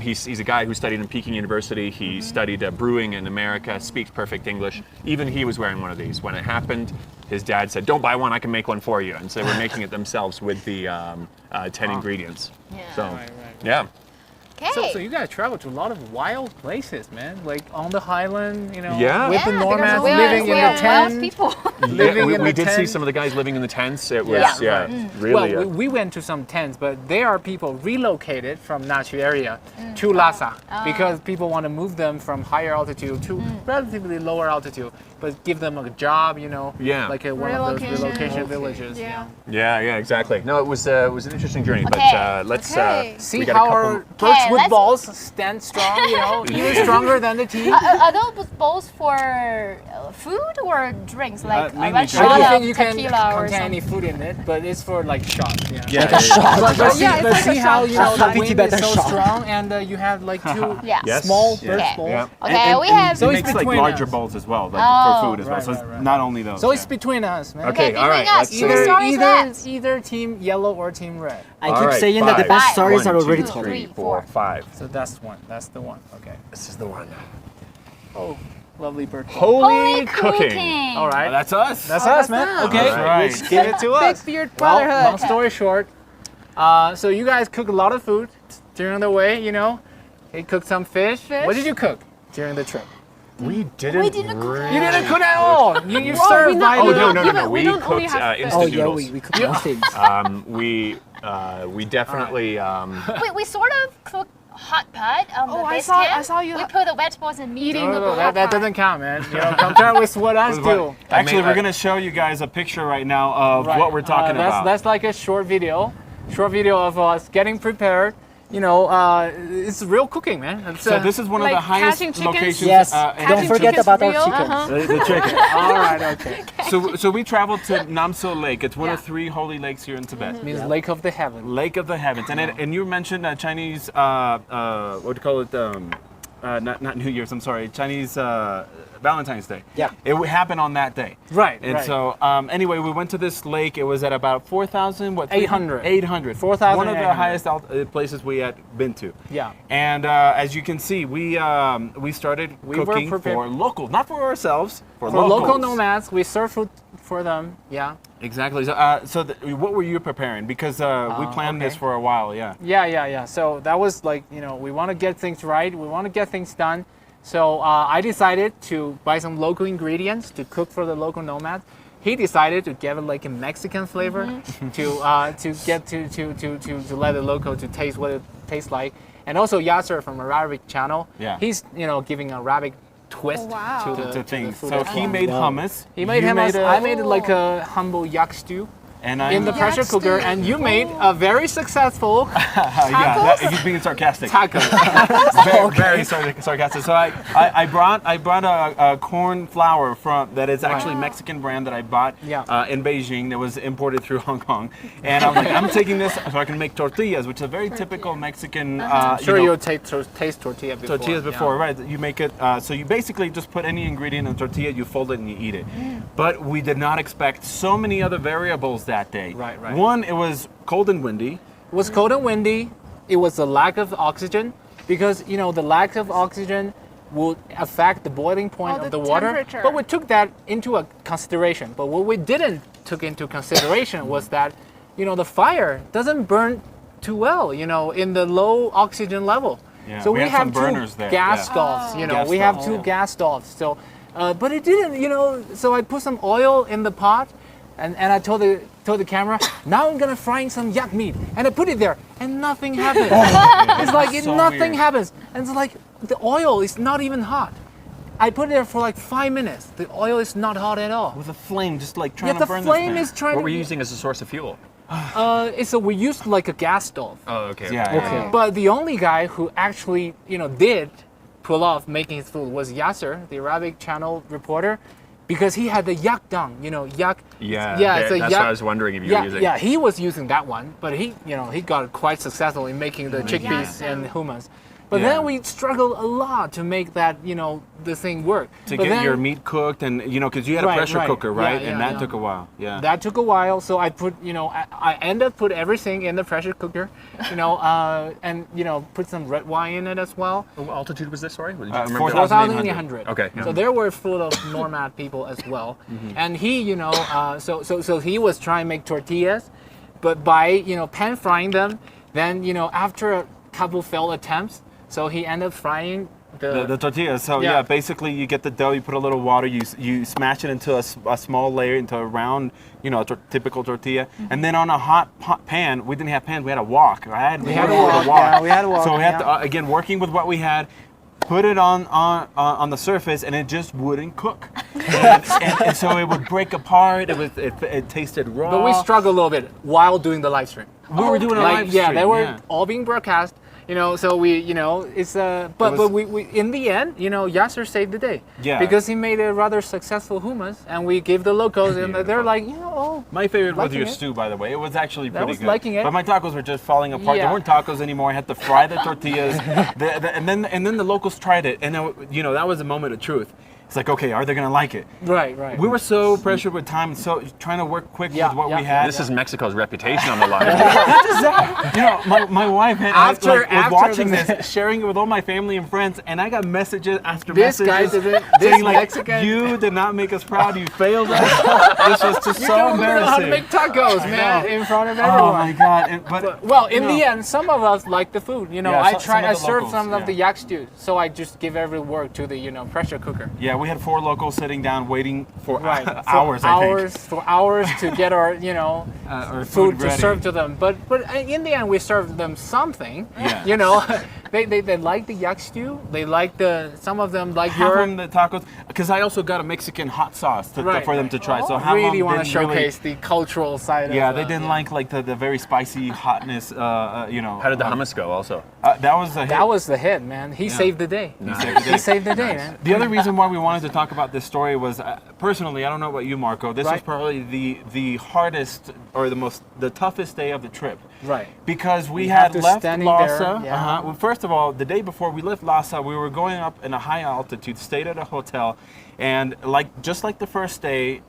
He's a guy who studied in Peking University. He studied brewing in America, speaks perfect English. Even he was wearing one of these. When it happened, his dad said, "Don't buy one, I can make one for you." And so they were making it themselves with the 10 ingredients. Yeah. So, Right. yeah. Okay. So you guys travel to a lot of wild places, man. Like on the highland, you know, Yeah. with the because nomads we're- living in we're the wild tent. people. Living we in the did see tent. some of the guys living in the tents. It was, Yeah. really. Well, we went to some tents, but there are people relocated from Nachu area to Lhasa because people want to move them from higher altitude to relatively lower altitude, but give them a job, you know, Yeah. like one of those Relocation. relocation villages. Yeah. Yeah, exactly. No, it was an interesting journey. Okay. But let's Okay. See we got a how couple- our birchwood let's- balls stand strong, you know, even stronger than the team. Are those bowls for food or drinks, like a mainly red drinks. I don't shot think of you can tequila or contain any something? food in it, but it's for like shots. Yeah. Yeah, But see, Yeah, it's but like a see how shot. you know A the happy wind Tibetan is so shot. strong, and you have like two Yeah. Yes. small Yeah. birch Yeah. bowls. Yeah. Okay, we have. So It it's makes like between larger us. bowls as well, like Oh. for food as well. Right, So it's right, right. not only those. So it's yeah. between us, man. Okay, Okay, all right. between us. Let's Either see. stories left. Either team yellow or team red. I All keep right, saying that the five. best Five. stories are 1, already 2, told. 3, 4, 5. So that's one. That's the one. Okay. This is the one. Oh, lovely bird. Holy cooking. All right. That's us. That's Oh, us, that's man. us. Okay. All right. Let's give it to us. Big beard Well, brotherhood. long story short, so you guys cook a lot of food during the way, you know. You cooked some fish. Fish. What did you cook during the trip? We didn't. We didn't cook. You didn't cook at all. You Whoa, served we by not- Oh the. no! we We don't only cooked have fish. instant Oh yeah, noodles. we cook more things. We definitely. We sort of cook hot pot on the Oh, I base saw- camp. I saw you We ha- put the vegetables and meat. Eating No, the no, hot that pot. doesn't count, man. You know, compare with what us do. Actually, made we're a- gonna show you guys a picture right now of Right. what we're talking that's, about. That's like a short video of us getting prepared. You know, it's real cooking, man. It's, So this is one of Like the highest catching chickens? locations. Yes, in don't Catching forget chicken's about our real? chickens. Uh-huh. the chicken. all right, okay. So we traveled to Namso Lake. It's one of Yeah. 3 holy lakes here in Tibet. Means Lake of the Heaven. Lake of the Heavens, and you mentioned Chinese. What do you call it? Not New Year's. I'm sorry. Chinese Valentine's Day. Yeah. It would happen on that day. Right, And right. so anyway, we went to this lake. It was at about 4,000. What? 800. 800. 4,800. One of the highest places we had been to. Yeah. And as you can see, we started We were cooking prepared- for locals, not for ourselves. For For local locals. nomads, we serve food for them. Yeah. Exactly. So, what were you preparing? Because we planned this okay. for a while. Yeah. Yeah. So that was like, you know, we want to get things right. We want to get things done. So I decided to buy some local ingredients to cook for the local nomads. He decided to give it like a Mexican flavor to get to let the local to taste what it tastes like. And also Yasser from Arabic channel. Yeah. He's, you know, giving Arabic twist Oh, wow. to the To things. food So as he well. made hummus. He made you him. I made it like Oh. a humble yak stew And I in the pressure Yak cooker, stew. and you made a very flour he's being sarcastic. taco. Very sarcastic. So I brought a corn flour from that is actually Mexican brand that I bought Yeah. in Beijing that was imported through Hong Kong, and I'm like, I'm taking this so I can make tortillas, which is a very typical Mexican. I'm sure you know, you'll taste tortilla before. tortillas yeah. before, right? You make it. So you basically just put any ingredient in a tortilla, you fold it, and you eat it. But we did not expect so many other variables that day. Right, right. One, it was cold and windy. It was cold and windy. It was the lack of oxygen, because you know the lack of oxygen will affect the boiling point Oh, of the the water. temperature. But we took that into a consideration. But what we didn't took into consideration was that, you know, the fire doesn't burn too well, you know, in the low oxygen level. Yeah, so we we had some have two burners there, gas yeah. stoves. You know, Gas we have stoves, two yeah. gas stoves. So, but it didn't, you know. So I put some oil in the pot, and I told the camera, now I'm gonna fry some yak meat, and I put it there, and nothing happened. It's like So nothing weird. happens, and it's like the oil is not even hot. I put it there for like 5 minutes. The oil is not hot at all. With a flame, just like trying Yet to the burn flame this is trying What to. were you using as a source of fuel? We used like a gas stove. Oh, okay. Yeah. Okay. But the only guy who actually, you know, did pull off making his food was Yasser, the Arabic channel reporter, because he had the yak dung, yak. Yeah, so that's what I was wondering if you were using. Yeah, he was using that one, but he got quite successful in making the chickpeas and hummus. But Yeah. then we struggled a lot to make that, the thing work. To But get then- your meat cooked, and because you had a Right, pressure right. cooker, right? Yeah, and yeah, that yeah. took a while. Yeah. That took a while, so I put, I ended up put everything in the pressure cooker, and put some red wine in it as well. What altitude was this? Sorry, did you remember? 4,800. Okay, yeah. So there were full of nomad people as well, and he, so he was trying to make tortillas, but by pan frying them, then after a couple failed attempts, so he ended up frying The tortillas. So Yeah. yeah, basically you get the dough, you put a little water, you smash it into a small layer, into a round, typical tortilla, and then on a hot pan, we didn't have pans, we had a wok, right? We had a wok, yeah, we had a wok, So we had to, yeah. again, working with what we had, put it on the surface, and it just wouldn't cook, and so it would break apart. It tasted raw. But we struggled a little bit while doing the live stream. We were doing a live Yeah, stream, they were yeah. all being broadcast. So we, it's but we in the end, Yasser saved the day. Yeah. Because he made a rather successful hummus, and we gave the locals, and they're like, My favorite was liking your it. stew, by the way. It was actually That pretty was good. liking it. But my tacos were just falling apart. Yeah. They weren't tacos anymore. I had to fry the tortillas, and then the locals tried it, and that was a moment of truth. It's like, okay, are they gonna like it? right. We were so pressured with time, so trying to work quick Yeah, with what yeah, we had. This is Mexico's reputation on the line. My wife had After was watching the- this, sharing it with all my family and friends, and I got messages after This messages guy didn't- saying this like, Mexican- "You did not make us proud. You failed us." This was just so don't know how to embarrassing. make tacos, man, in front of everyone. Oh my god! But Well, in the end, some of us like the food. some of I the served locals, some of yeah. the yak stew, so I just give every work to the pressure cooker. yeah, we had 4 locals sitting down waiting for Right, hours. for I think. hours, for hours to get our Our food to ready. serve to them. But in the end, we served them something. Yeah. They like the yak stew. They like some of them like Half your. of them the tacos, because I also got a Mexican hot sauce for them to try. So half really of them want to didn't showcase the cultural side. Yeah, of they didn't like the very spicy hotness. How did the hummus go? Also, that was a hit. That was the hit, man. He saved the day. He saved the day, man. The other reason why we wanted to talk about this story was, personally, I don't know about you, Marco. This was Right. probably the hardest or the toughest day of the trip. Right. Because we have had to left standing Lhasa. there, yeah. Well, first of all, the day before we left Lhasa, we were going up in a high altitude, stayed at a hotel, and just like the first day,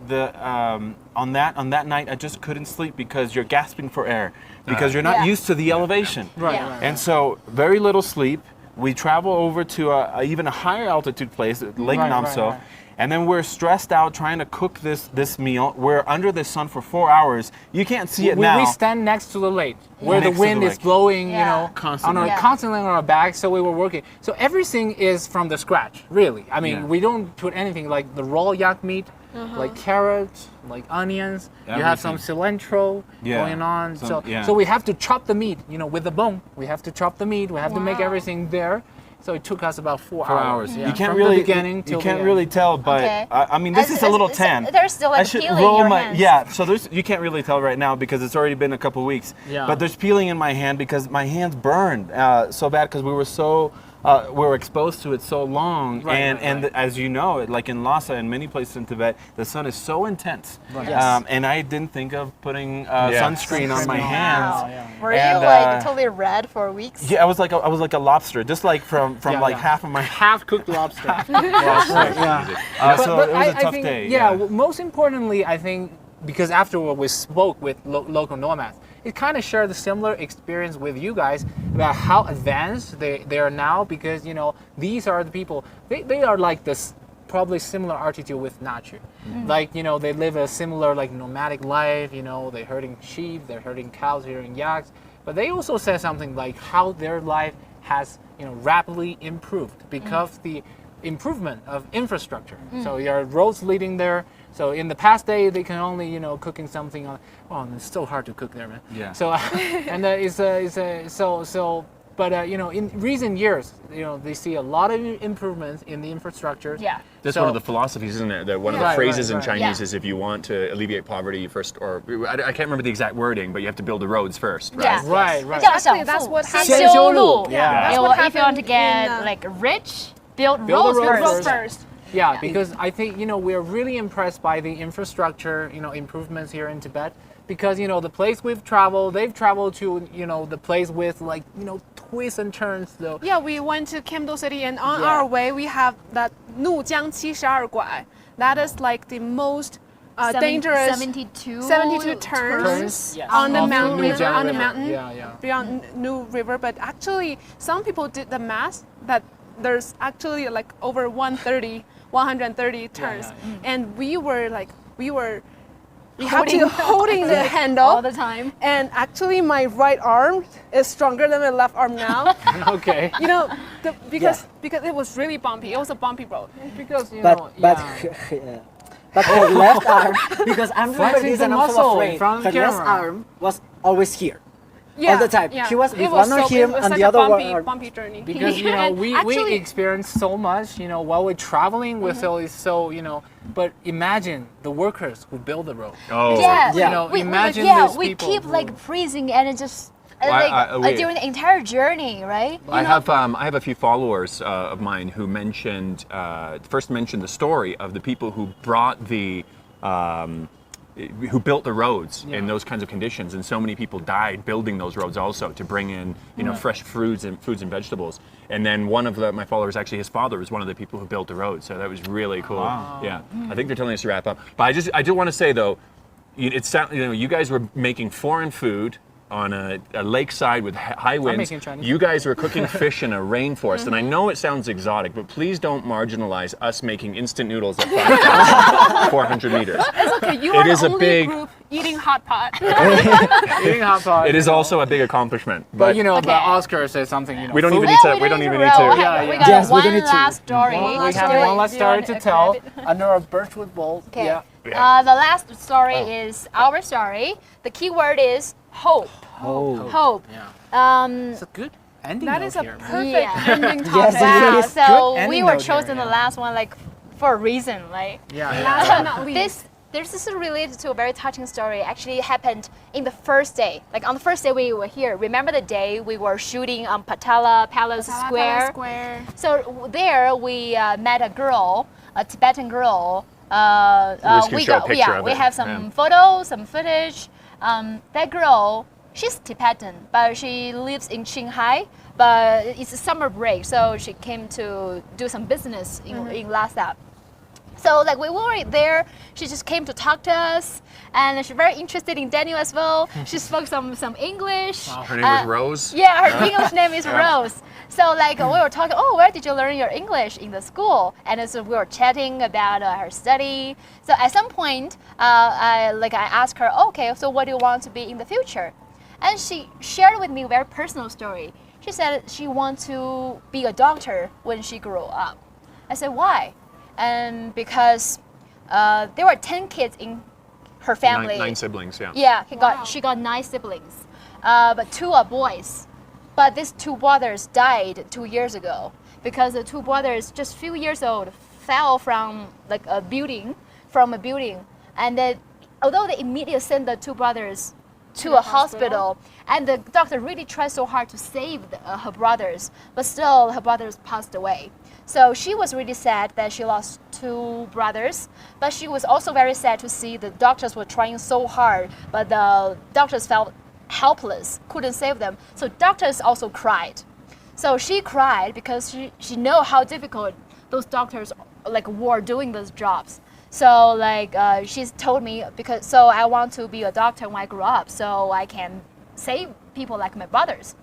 on that night, I just couldn't sleep because you're gasping for air because you're not Yeah. used to the elevation. Right. Yeah. right. And so, very little sleep. We travel over to even a higher altitude place, Lake Right, Namso, right, right. and then we're stressed out trying to cook this meal. We're under the sun for 4 hours. You can't see it now. We stand next to the lake where the Next to wind the is lake. blowing, Yeah. Constantly. Yeah. constantly on our back. So we were working. So everything is from the scratch, really. I mean, Yeah. we don't put anything like the raw yak meat, like carrots, like onions. You have some cilantro Yeah. going on. Some- So yeah. so we have to chop the meat, with the bone. We have to chop the meat. We have to make Wow. everything there. So it took us about 4 4 hours. hours. Yeah. You can't From really the beginning you till can't the really end. tell, but Okay. I mean this is a little tan. There's still like I should peeling roll your my hands. yeah. So you can't really tell right now because it's already been a couple weeks. Yeah. But there's peeling in my hand because my hands burned so bad because we were exposed to it so long, Right, and right. as you know, like in Lhasa and many places in Tibet, the sun is so intense. Right. Yes. And I didn't think of putting Yeah. sunscreen on my Wow. hands. Wow, yeah. Were And, you like uh, totally red for weeks? Yeah, I was like a lobster, just like from Yeah, like yeah. half of my. Half cooked lobster. Yeah. But So it was a tough think, day. Most importantly, I think because afterward we spoke with local nomads, it kind of shared a similar experience with you guys about how advanced they are now because these are the people they are like this probably similar altitude with nature. Like they live a similar like nomadic life. They're herding sheep, they're herding cows, they're herding yaks, but they also said something like how their life has rapidly improved because the improvement of infrastructure. So your roads leading there. So in the past day, they can only cooking something on. Oh, it's so hard to cook there, man. Yeah. So and but in recent years, they see a lot of improvements in the infrastructure. Yeah. that's So- one of the philosophies, isn't it? That one of the Right, phrases right, in right. Chinese Yeah. is if you want to alleviate poverty, you first, or I can't remember the exact wording, but you have to build the roads first, right? Yeah. Right, right. Exactly, Exactly, that's what happened. happened. Yeah. That's If what you want to happened get in, like rich, build the roads road first. First. Yeah, because I think, we're really impressed by the infrastructure, improvements here in Tibet. Because, the place they've traveled to, the place with twists and turns though. Yeah, we went to Camdo City, and on our way we have that Nujiang 72 guai. That is like the most dangerous 72 turns Yes. on the Off mountain New river, Jiang on the River. mountain Yeah. beyond New River. But actually, some people did the math that there's actually like over 130 turns, and we have to holding the handle all the time. And actually, my right arm is stronger than my left arm now. Okay. Because it was really bumpy. It was a bumpy road. Because, but her left arm, because I'm remember Flexing this the and I'm so muscle in afraid, front of her the left camera. arm was always here. Yeah, all the time. yeah. She was It with was one on so- him it was and such the a other bumpy journey. Because we Actually- experienced so much, while we're traveling with but imagine the workers who build the road. Oh. Yeah, Yeah. Imagine yeah, these we people keep who- like freezing and it just wait. during the entire journey, right? I have a few followers of mine who first mentioned the story of the people who brought who built the roads in those kinds of conditions, and so many people died building those roads also to bring in fresh foods and vegetables. And then one of my followers, actually his father was one of the people who built the road, so that was really cool. Wow. Yeah, I think they're telling us to wrap up, but I do want to say though, you guys were making foreign food on a lakeside with high winds. making Chinese. You guys were cooking fish in a rainforest, and I know it sounds exotic, but please don't marginalize us making instant noodles at 5,400 meters. Okay, you It are is the a only big- group eating hot pot. Eating hot pot. It is also a big accomplishment, But but but Oscar says something. we don't even food- need to. We don't even need roll. to. Yeah, We yeah. got Yes, we're one gonna need to. last story. we have one last story to tell under a birchwood bowl. Okay. Yeah. The last story is our story. The key word is hope. Oh. Hope. Yeah. It's a good ending. That note is a here. perfect Yeah. ending Yes, topic. it Wow. is. So Good we ending were note here, chosen the yeah. last one for a reason, right? Yeah. Last but not least. This is related to a very touching story. Actually, it happened in the first day. Like on the first day we were here. Remember the day we were shooting on Patala Palace Square? So there we met a girl, a Tibetan girl. Wish you could show a picture of we it. have some Yeah. photos, some footage. That girl, she's Tibetan, but she lives in Shanghai. But it's a summer break, so she came to do some business in Lhasa. So like we were there, she just came to talk to us, and she's very interested in Daniel as well. She spoke some English. Her name was Rose. Yeah, her English name is Rose. So like we were talking, oh, where did you learn your English? In the school. And so we were chatting about her study. So at some point, I asked her, okay, so what do you want to be in the future? And she shared with me a very personal story. She said she wants to be a doctor when she grew up. I said, why? And because there were 10 kids in her family. Nine siblings. Yeah. Yeah, she got 9 siblings, but 2 are boys. But these 2 brothers died 2 years ago because the 2 brothers, just a few years old, fell from a building, and then although they immediately sent the 2 brothers to a hospital, and the doctor really tried so hard to save her brothers, but still her brothers passed away. So she was really sad that she lost 2 brothers, but she was also very sad to see the doctors were trying so hard, but the doctors felt helpless, couldn't save them. So doctors also cried. So she cried because she know how difficult those doctors were doing those jobs. So she's told me so I want to be a doctor when I grow up, so I can save people like my brothers.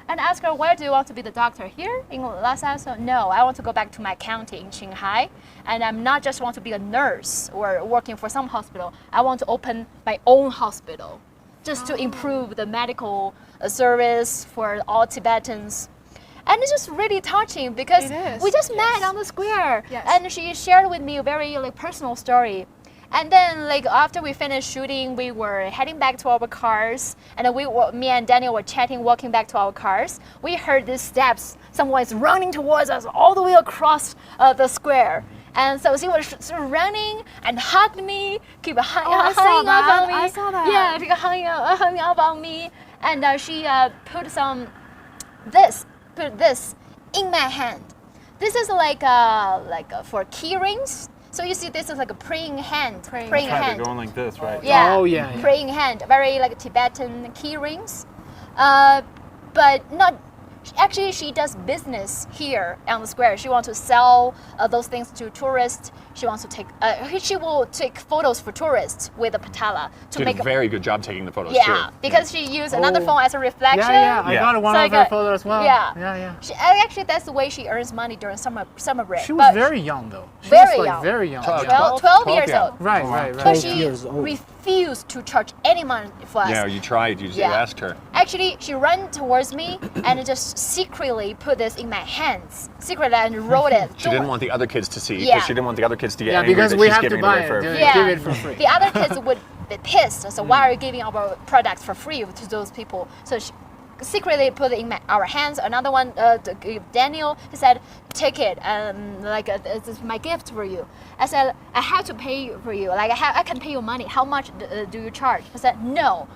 And ask her, where do you want to be the doctor? Here in Lhasa? So no, I want to go back to my county in Shanghai, and I'm not just want to be a nurse or working for some hospital. I want to open my own hospital, just to improve the medical service for all Tibetans. And it's just really touching because It is, we just met on the square, Yes. and she shared with me a very personal story. And then after we finished shooting, we were heading back to our cars, and me and Daniel were chatting, walking back to our cars. We heard these steps. Someone is running towards us all the way across the square. And so she was running and hugged me, keep hanging I saw up that. on me. I saw that. Yeah, she hung up on me, and she put this in my hand. This is for key rings. So you see, this is like a praying hand. Praying Right, hand. they're going like this, right? Yeah. Oh, yeah, yeah. Praying hand, very like Tibetan key rings. But not. Actually, she does business here on the square. She wants to sell those things to tourists. She wants to take. She will take photos for tourists with a patala to Did make a very good job taking the photos Yeah, too. because she used another Oh. phone as a reflection. Yeah, I Yeah. got one So of I her got- photos as well. yeah. yeah. Actually, that's the way she earns money during summer break. She was But very young though. She Very was like young. very young. 12. Yeah. 12 years yeah. old. Right, right, But 12 right. she years old. refused to charge any money for us. Yeah, you tried. You Yeah. asked her. Actually, she ran towards me and just secretly put this in my hands. Secretly and wrote it. She didn't want the other kids to see because Yeah. she didn't want the other kids to get Yeah, angry because that we she's have to giving buy away it. for Dude. free. Give it for free. The other kids would be pissed. So why are you giving our products for free to those people? So she secretly put it in our hands. Another one, Daniel, he said, take it, this is my gift for you. I said, I have to pay for you. Like I can pay you money. How much do you charge? I said, no,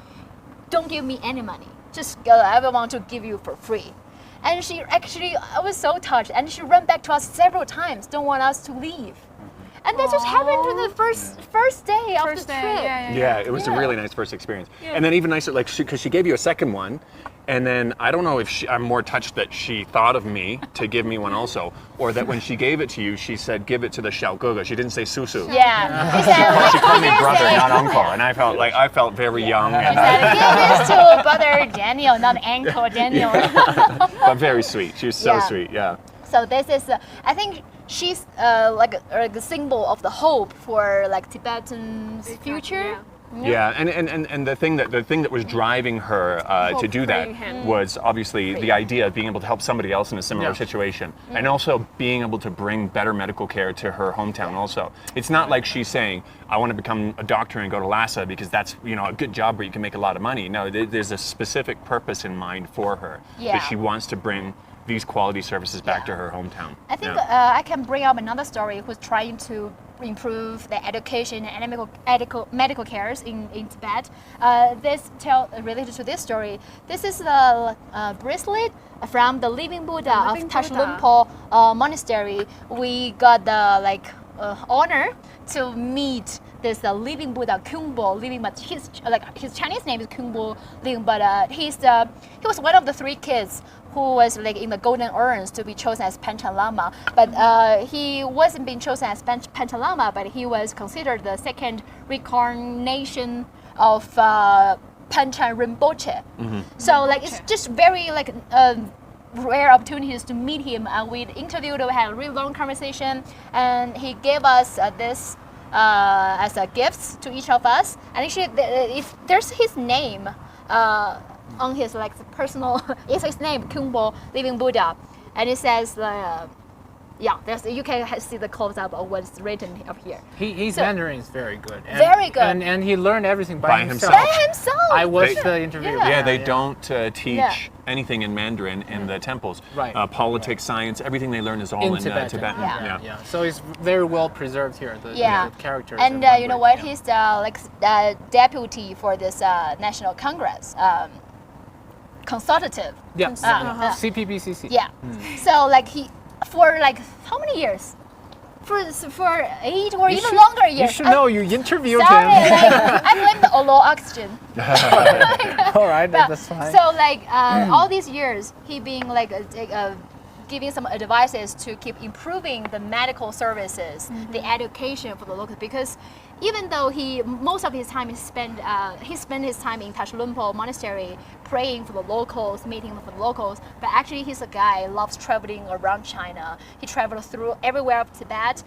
don't give me any money. Just I want to give you for free. And she actually, I was so touched, and she ran back to us several times, don't want us to leave. And that just happened on the first day of First the day, trip. Yeah, it was a really nice first experience. And then even nicer, like, because she gave you a second one, and then I don't know if I'm more touched that she thought of me to give me one also, or that when she gave it to you, she said, give it to the Xiao Gege. She didn't say Susu. Yeah. She said, She called me "Give brother, this not uncle, and I felt very young, She and, said, give this to brother Daniel, not uncle Daniel. but very sweet. She was so Yeah. sweet. Yeah. So this is, I think she's like a symbol of the hope for like Tibetan's future. Yeah. Yeah, and the thing that was driving her to do that praying hand. was obviously the idea of being able to help somebody else in a similar Yeah. situation, and also being able to bring better medical care to her hometown. Also, it's not like she's saying, "I want to become a doctor and go to Lhasa because that's a good job where you can make a lot of money." No, there's a specific purpose in mind for her Yeah. that she wants to bring these quality services back to her hometown. I think Yeah. I can bring up another story who's trying to improve the education and medical cares in Tibet. Related to this story. This is the bracelet from the Living Buddha of Living Buddha. Tashilhunpo Monastery. We got the honor to meet this Living Buddha Kyungbo Living, but his Chinese name is Kyungbo Living, but he was one of the 3 kids who was in the golden urns to be chosen as Panchen Lama, but he wasn't being chosen as Panchen Lama, but he was considered the second reincarnation of Panchen Rinpoche. So it's just very rare opportunities to meet him, and we interviewed, we had a really long conversation, and he gave us this as a gift to each of us. And actually, if there's his name on his personal, it's his name, Kyungbo Living Buddha, and it says you can see the close up of what's written up here. His So- Mandarin is very good. Very good. And he learned everything By by himself. himself. By himself. I watched They- the interview. Yeah. They don't teach Yeah. anything in Mandarin in the temples. Right. Politics, science, everything they learn is all in Tibetan. Yeah. So it's very well preserved here. The characters. And you know what? He's the deputy for this National Congress, consultative. Yeah. Uh-huh. CPBCC. Yeah. So he for how many years? For 8 or even longer years. You should know. You interviewed Sorry, him. I blame the low oxygen. All right, Yeah. that's fine. So all these years, he being giving some advices to keep improving the medical services, the education for the locals. Because even though most of his time he spent his time in Tashilhunpo Monastery praying for the locals, meeting with the locals. But actually, he's a guy who loves traveling around China. He traveled through everywhere of Tibet,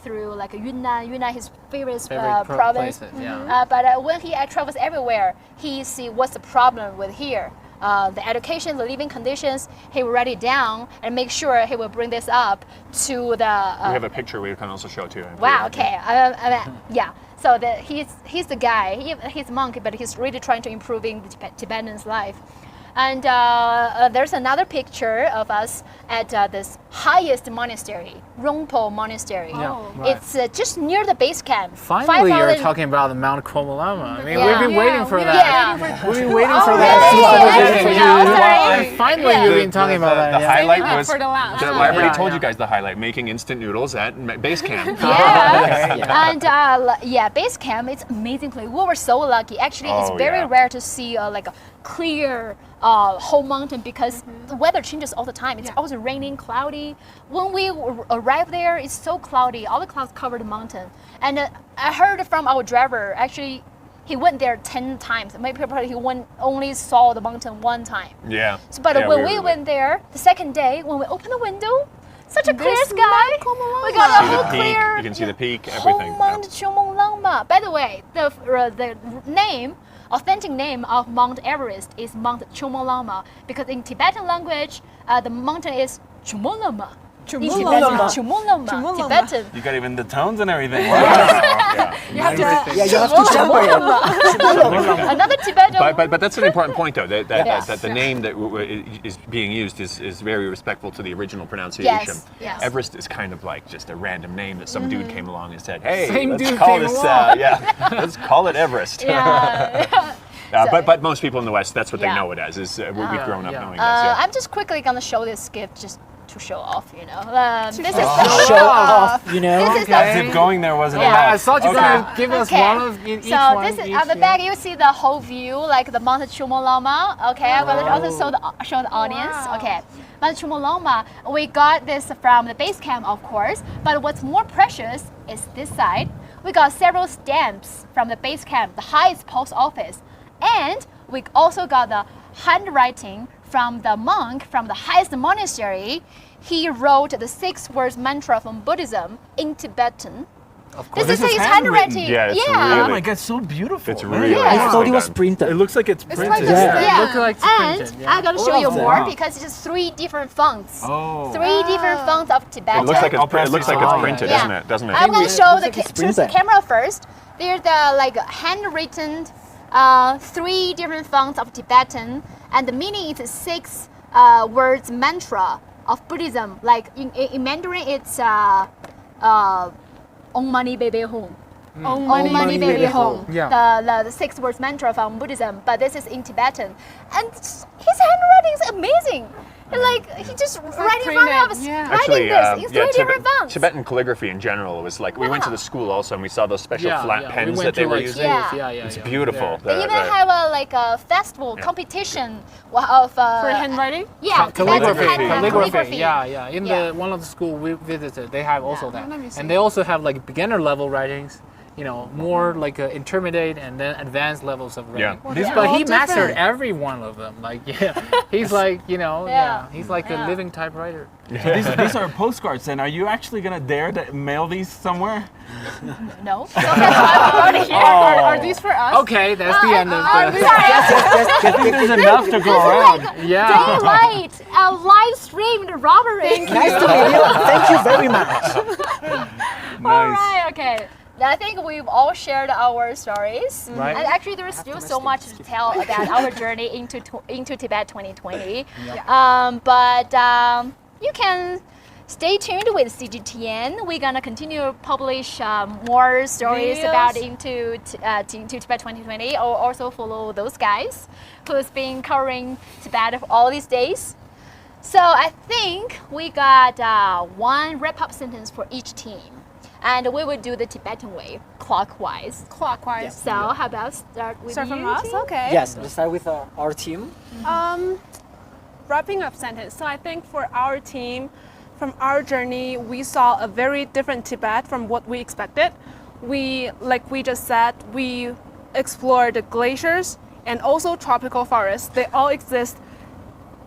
through Yunnan, his favorite province. places, yeah. But when he travels everywhere, he see what's the problem with here. The education, the living conditions, he will write it down and make sure he will bring this up to the. We have a picture we can also show too. Wow. Okay. Yeah. So he's the guy. He's a monk, but he's really trying to improving the Tibetan's life. And there's another picture of us at this highest monastery, Rongpo Monastery. Yeah, right. It's just near the base camp. Finally, you're 5,000 talking about the Mount Qomolangma. I mean, Yeah. we've been waiting for that. Yeah. We've been waiting Oh, for really? that. Yeah, Yeah. sorry. And finally, you've been talking about that. The yeah. highlight Saving it was. for the last. I already Yeah, told yeah. you guys the highlight: making instant noodles at base camp. Yeah. And yeah, base camp, it's amazing place. We were so lucky. Actually, it's Oh, very yeah. rare to see like a clear whole mountain because the weather changes all the time. It's always raining, cloudy. When we arrived there, it's so cloudy. All the clouds cover the mountain. And I heard from our driver, actually, he went there 10 times. Maybe probably he only saw the mountain one time. Yeah. So, but Yeah, when we went there, the second day, when we opened the window, such a clear There's sky. Mount Qomolangma. We got a See the whole peak. clear You can see the peak. whole Everything. Mount Qomolangma. By the way, the name, authentic name of Mount Everest is Mount Qomolangma because in Tibetan language, the mountain is Qomolangma. In Tibetan, Qomolangma. Tibetan. You got even the tones and everything. Yeah. You have to. Yeah, you have to jump it. Another Tibetan. But that's an important point, though. Yes. That the name that is being used is very respectful to the original pronunciation. Yes. Everest is kind of like just a random name that some dude came along and said, "Hey, Same let's dude call came this. along. Let's call it Everest." Yeah. But most people in the West, that's what they Yeah. know it as. We've grown up yeah. knowing this. Yeah. I'm just quickly gonna show this gift just to show off, you know. This is Show off, you know. This is As the if going there wasn't Yeah. enough. I thought you were Okay. going to give us Okay. one of each So one. this is each, at the yeah. back. You see the whole view, like the Mount Qomolangma. Okay, I'm gonna also show the audience. Wow. Okay, Mount Qomolangma. We got this from the base camp, of course. But what's more precious is this side. We got several stamps from the base camp, the highest post office, and we also got the handwriting from the monk from the highest monastery. He wrote the 6 words mantra from Buddhism in Tibetan. Of course. This is This his is handwriting. Yeah, it's Oh really- my god, it's so beautiful. It's man. really. Yeah. I thought it was done. printed. It looks like it's printed. like a Yeah. stamp. Look like it's And printed, yeah. I'm gonna show you Wow. more Wow. because it's just 3 different fonts. Oh. 3 different fonts of Tibetan. It looks like I'll it's, press it looks this like it's on. printed, Yeah. isn't it? Doesn't it? I'm gonna It show looks the like it's choose the printed. camera first. There's the like handwritten 3 different fonts of Tibetan, and the meaning is 6 words mantra of Buddhism. Like in Mandarin, it's Om Mani Padme Hum. Om Mani Padme Hum. Yeah. The 6 words mantra from Buddhism, but this is in Tibetan, and his handwriting is amazing. Like he just right in front of us, Yeah. writing this in 3 different fonts. Tibetan calligraphy in general was like we went to the school also and we saw those special Yeah, flat yeah. pens We went that they to, were like, using. Yeah. schools. Yeah. It's yeah. beautiful. Yeah. They even have a festival competition of For handwriting? yeah, Calligraphy. Tibetan hand Calligraphy. Yeah. In Yeah. one of the school we visited, they have also that, let me see. and they also have like beginner level writings. You know, more like intermediate and then advanced levels of writing. Yeah. These But are he all mastered different. every one of them. Like, yeah, he's like, you know, Yeah. he's like Yeah. a living typewriter. So these are postcards, and are you actually gonna dare to mail these somewhere? No, so that's why we brought it here. Are these for us? Okay, that's the end of the. I think there's enough to go around. Yeah. Daylight, live streamed robbery. Nice to meet you. Thank you very much. All right, okay. I think we've all shared our stories. Right. And actually, there is still so much to tell about our journey into Tibet 2020. But you can stay tuned with CGTN. We're gonna continue to publish more stories Videos. about into Tibet 2020, or also follow those guys who's been covering Tibet for all these days. So I think we got 1 wrap-up sentence for each team. And we will do the Tibetan way, clockwise. Clockwise. So how about start with Start you, from us? team? Okay. Yes, let's start with our team. Wrapping up sentence. So I think for our team, from our journey, we saw a very different Tibet from what we expected. Like we just said, we explored the glaciers and also tropical forests. They all exist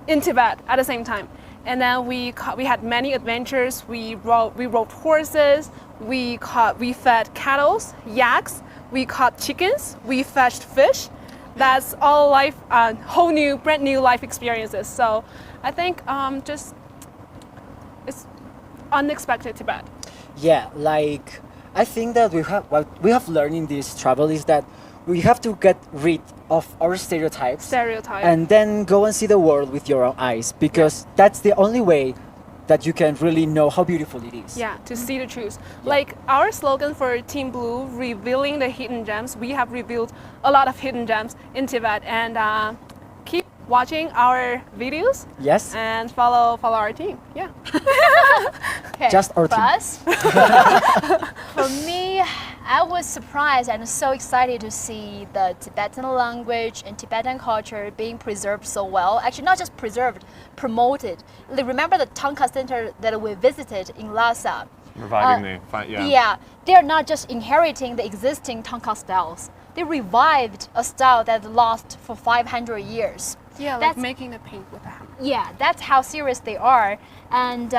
in Tibet at the same time. And then we had many adventures. We rode horses. We fed cattle, yaks. We caught chickens. We fetched fish. That's all life, brand new life experiences. So I think it's unexpected Tibet. Yeah, like I think that what we have learned in this travel is that we have to get rid of our stereotypes Stereotype. and then go and see the world with your own eyes, because that's the only way that you can really know how beautiful it is. Yeah, to see the truth. Like our slogan for Team Blue, revealing the hidden gems. We have revealed a lot of hidden gems in Tibet, and keep watching our videos. Yes. And follow our team. Yeah. Okay. Just our team. Buzz? For me, I was surprised and so excited to see the Tibetan language and Tibetan culture being preserved so well. Actually, not just preserved, promoted. Like, remember the Thangka center that we visited in Lhasa? Reviving Yeah, they're not just inheriting the existing Thangka styles. They revived a style that lost for 500 years. Yeah, like That's- making the paint with a hammer. Yeah, that's how serious they are. And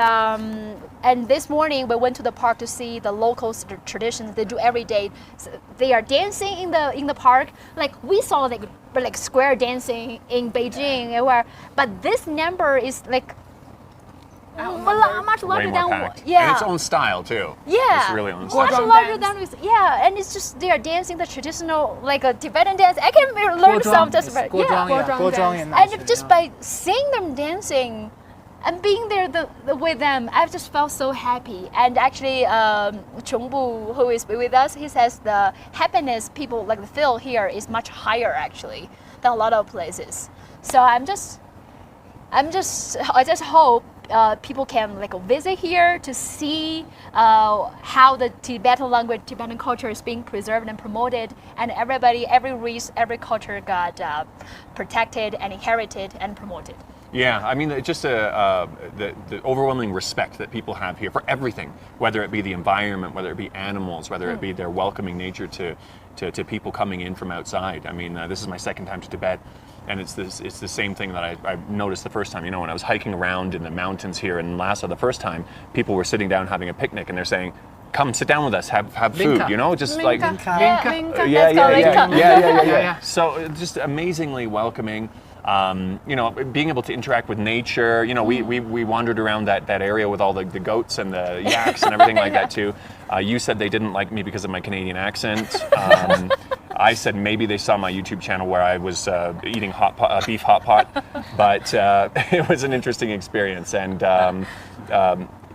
this morning we went to the park to see the local traditions they do every day. So they are dancing in the park. Like we saw like square dancing in Beijing, but this number is like much Way larger more than packed. yeah. And its own style too. Yeah, It's really own much style. larger than and it's just they are dancing the traditional like a Tibetan dance. I can learn some just It's yeah. Guozhang, yeah. Guozhang Guozhang dance. and And Nazi, just yeah. by seeing them dancing and being there with them, I've just felt so happy. And actually, Chongbu, who is with us, he says the happiness people like feel here is much higher actually than a lot of places. So I just hope people can like visit here to see how the Tibetan language, Tibetan culture is being preserved and promoted, and everybody, every race, every culture got protected and inherited and promoted. Yeah, I mean, it's just the overwhelming respect that people have here for everything, whether it be the environment, whether it be animals, whether it be their welcoming nature to people coming in from outside. I mean, this is my second time to Tibet, and it's the same thing that I noticed the first time. You know, when I was hiking around in the mountains here in Lhasa the first time, people were sitting down having a picnic, and they're saying, "Come, sit down with us, have food." Linka. You know, just like Yeah. yeah, Let's go, Linka. Yeah. So just amazingly welcoming. You know, being able to interact with nature. You know, we wandered around that area with all the goats and the yaks and everything like that too. You said they didn't like me because of my Canadian accent. I said maybe they saw my YouTube channel where I was eating beef hot pot, but it was an interesting experience. And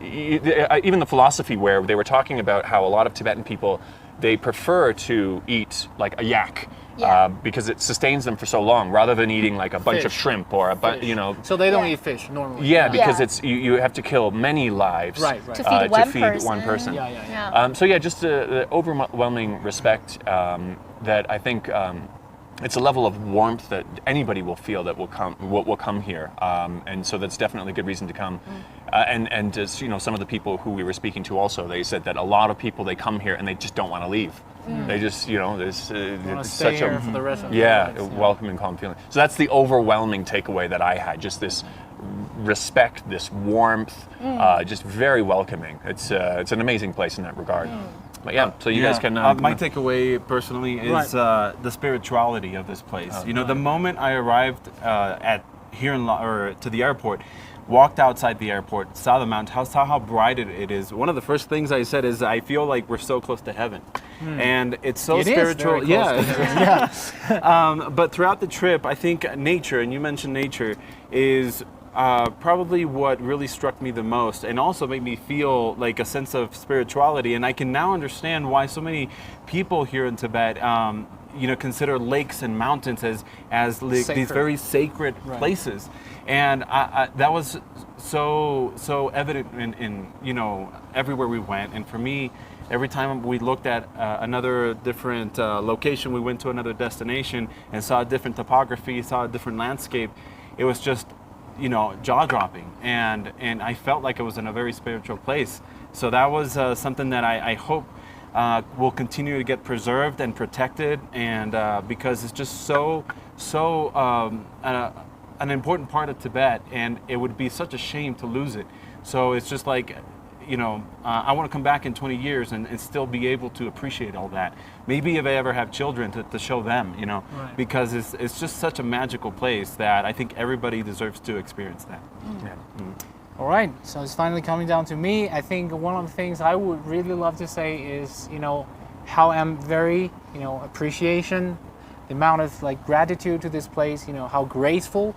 even the philosophy where they were talking about how a lot of Tibetan people, they prefer to eat like a yak. Yeah. Because it sustains them for so long, rather than eating like a bunch of Fish. shrimp or you know. So they don't Yeah. eat fish normally. Yeah, because Yeah. it's you have to kill many lives Right. To feed one person. one person. Yeah. So yeah, just the overwhelming respect that I think it's a level of warmth that anybody will feel that will come here, and so that's definitely a good reason to come. And as you know, some of the people who we were speaking to also, they said that a lot of people they come here and they just don't want to leave. They just there's Wanna it's stay such here a for the rest of their yeah, lives, a welcoming, calm feeling. So that's the overwhelming takeaway that I had. Just this respect, this warmth, just very welcoming. It's an amazing place in that regard. But yeah, so you guys can. My takeaway personally is the spirituality of this place. You know, the moment I arrived to the airport, walked outside the airport, saw the mountain, saw how bright it is. One of the first things I said is, I feel like we're so close to heaven, and it's so It is spiritual. very close to Yeah. But throughout the trip, I think nature, and you mentioned nature, is probably what really struck me the most, and also made me feel like a sense of spirituality. And I can now understand why so many people here in Tibet, consider lakes and mountains as these Sacred. very sacred places. And that was so evident in everywhere we went. And for me, every time we looked at another different location, we went to another destination and saw a different topography, saw a different landscape, it was just jaw-dropping, and I felt like I was in a very spiritual place. So that was something that I hope will continue to get preserved and protected, and because it's just so an important part of Tibet, and it would be such a shame to lose it. So it's just like, I want to come back in 20 years and still be able to appreciate all that. Maybe if I ever have children, to show them, Right. because it's just such a magical place that I think everybody deserves to experience that. All right, so it's finally coming down to me. I think one of the things I would really love to say is, how I'm very, appreciation, the amount of gratitude to this place, how graceful,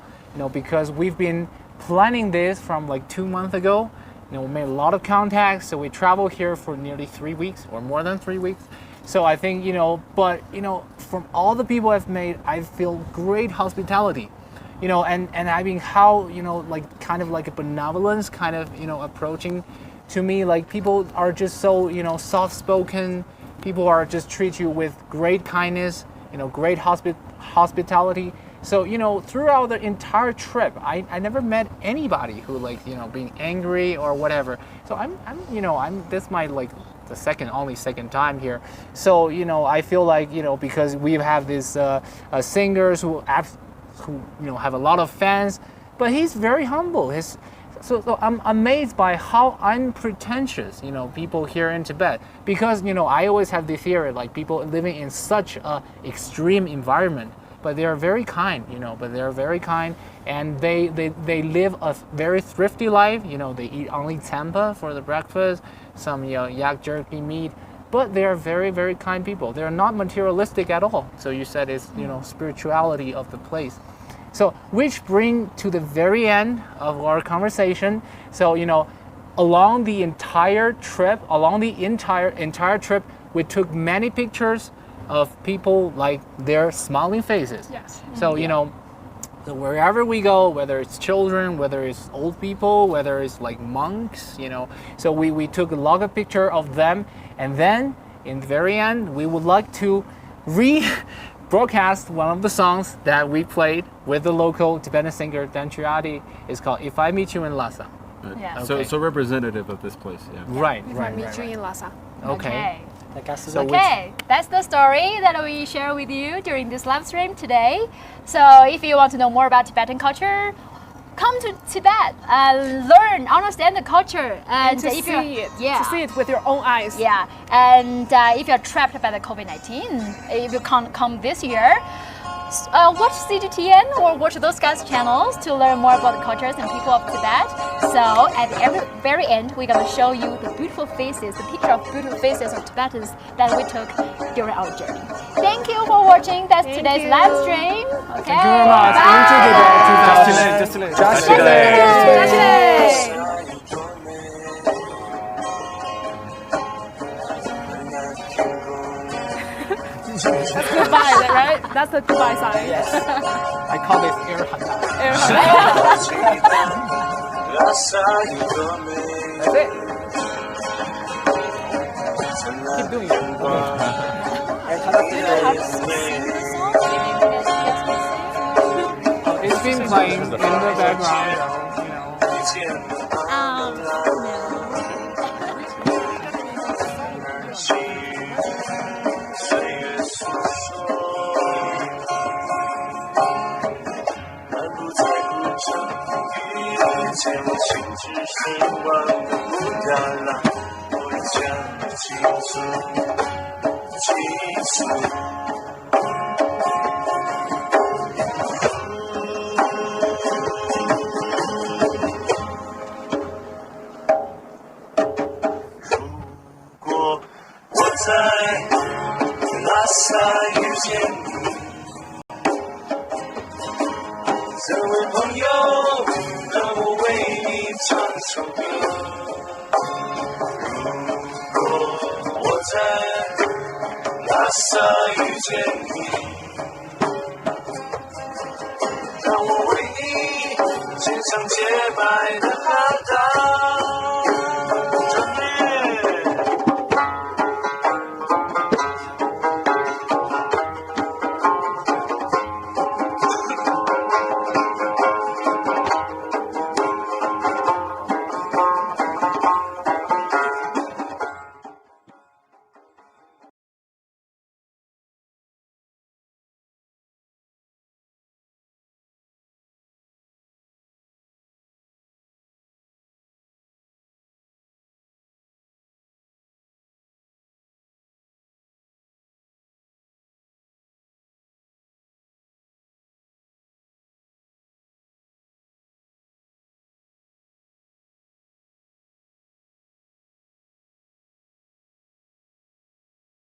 because we've been planning this from 2 months ago, we made a lot of contacts. So we traveled here for nearly 3 weeks or more than 3 weeks. So I think, but, from all the people I've made, I feel great hospitality, and I mean how, like kind of like a benevolence kind of, approaching to me. Like people are just so, soft-spoken. People are just treat you with great kindness, great hospitality. So, throughout the entire trip, I never met anybody who like, being angry or whatever. So this is my like the second time here. So, I feel like, because we have these singers who have a lot of fans, but he's very humble. So I'm amazed by how unpretentious, people here in Tibet, because, I always have the theory, like people living in such a extreme environment, but they are very kind, and they live a very thrifty life. They eat only tempa for the breakfast, some yak jerky meat, but they are very, very kind people. They are not materialistic at all. So you said it's spirituality of the place. So which bring to the very end of our conversation. So along the entire trip, we took many pictures of people, like their smiling faces. Yes. So so wherever we go, whether it's children, whether it's old people, whether it's like monks, so we took a lot of picture of them, and then in the very end we would like to broadcast one of the songs that we played with the local Tibetan singer Dan Triadi. It's called "If I Meet You in Lhasa." Yeah. Okay. So representative of this place, yeah. Right. Meet you in Lhasa. Okay. So Okay, that's the story that we share with you during this live stream today. So if you want to know more about Tibetan culture, come to Tibet, learn, understand the culture, and To if you're, see it. yeah, To see it with your own eyes. yeah, and if you're trapped by the COVID-19, if you can't come this year, watch CGTN or watch those guys' channels to learn more about the cultures and people of Tibet. So at the very end, we're going to show you the beautiful faces, the picture of beautiful faces of Tibetans that we took during our journey. Thank you for watching. That's today's live stream. Okay. Thank you very much. Bye. Just today. Just today. That's goodbye, right? That's the goodbye sign. Yes. I call this air handa. That's it. Keep doing it. It's been playing in the background,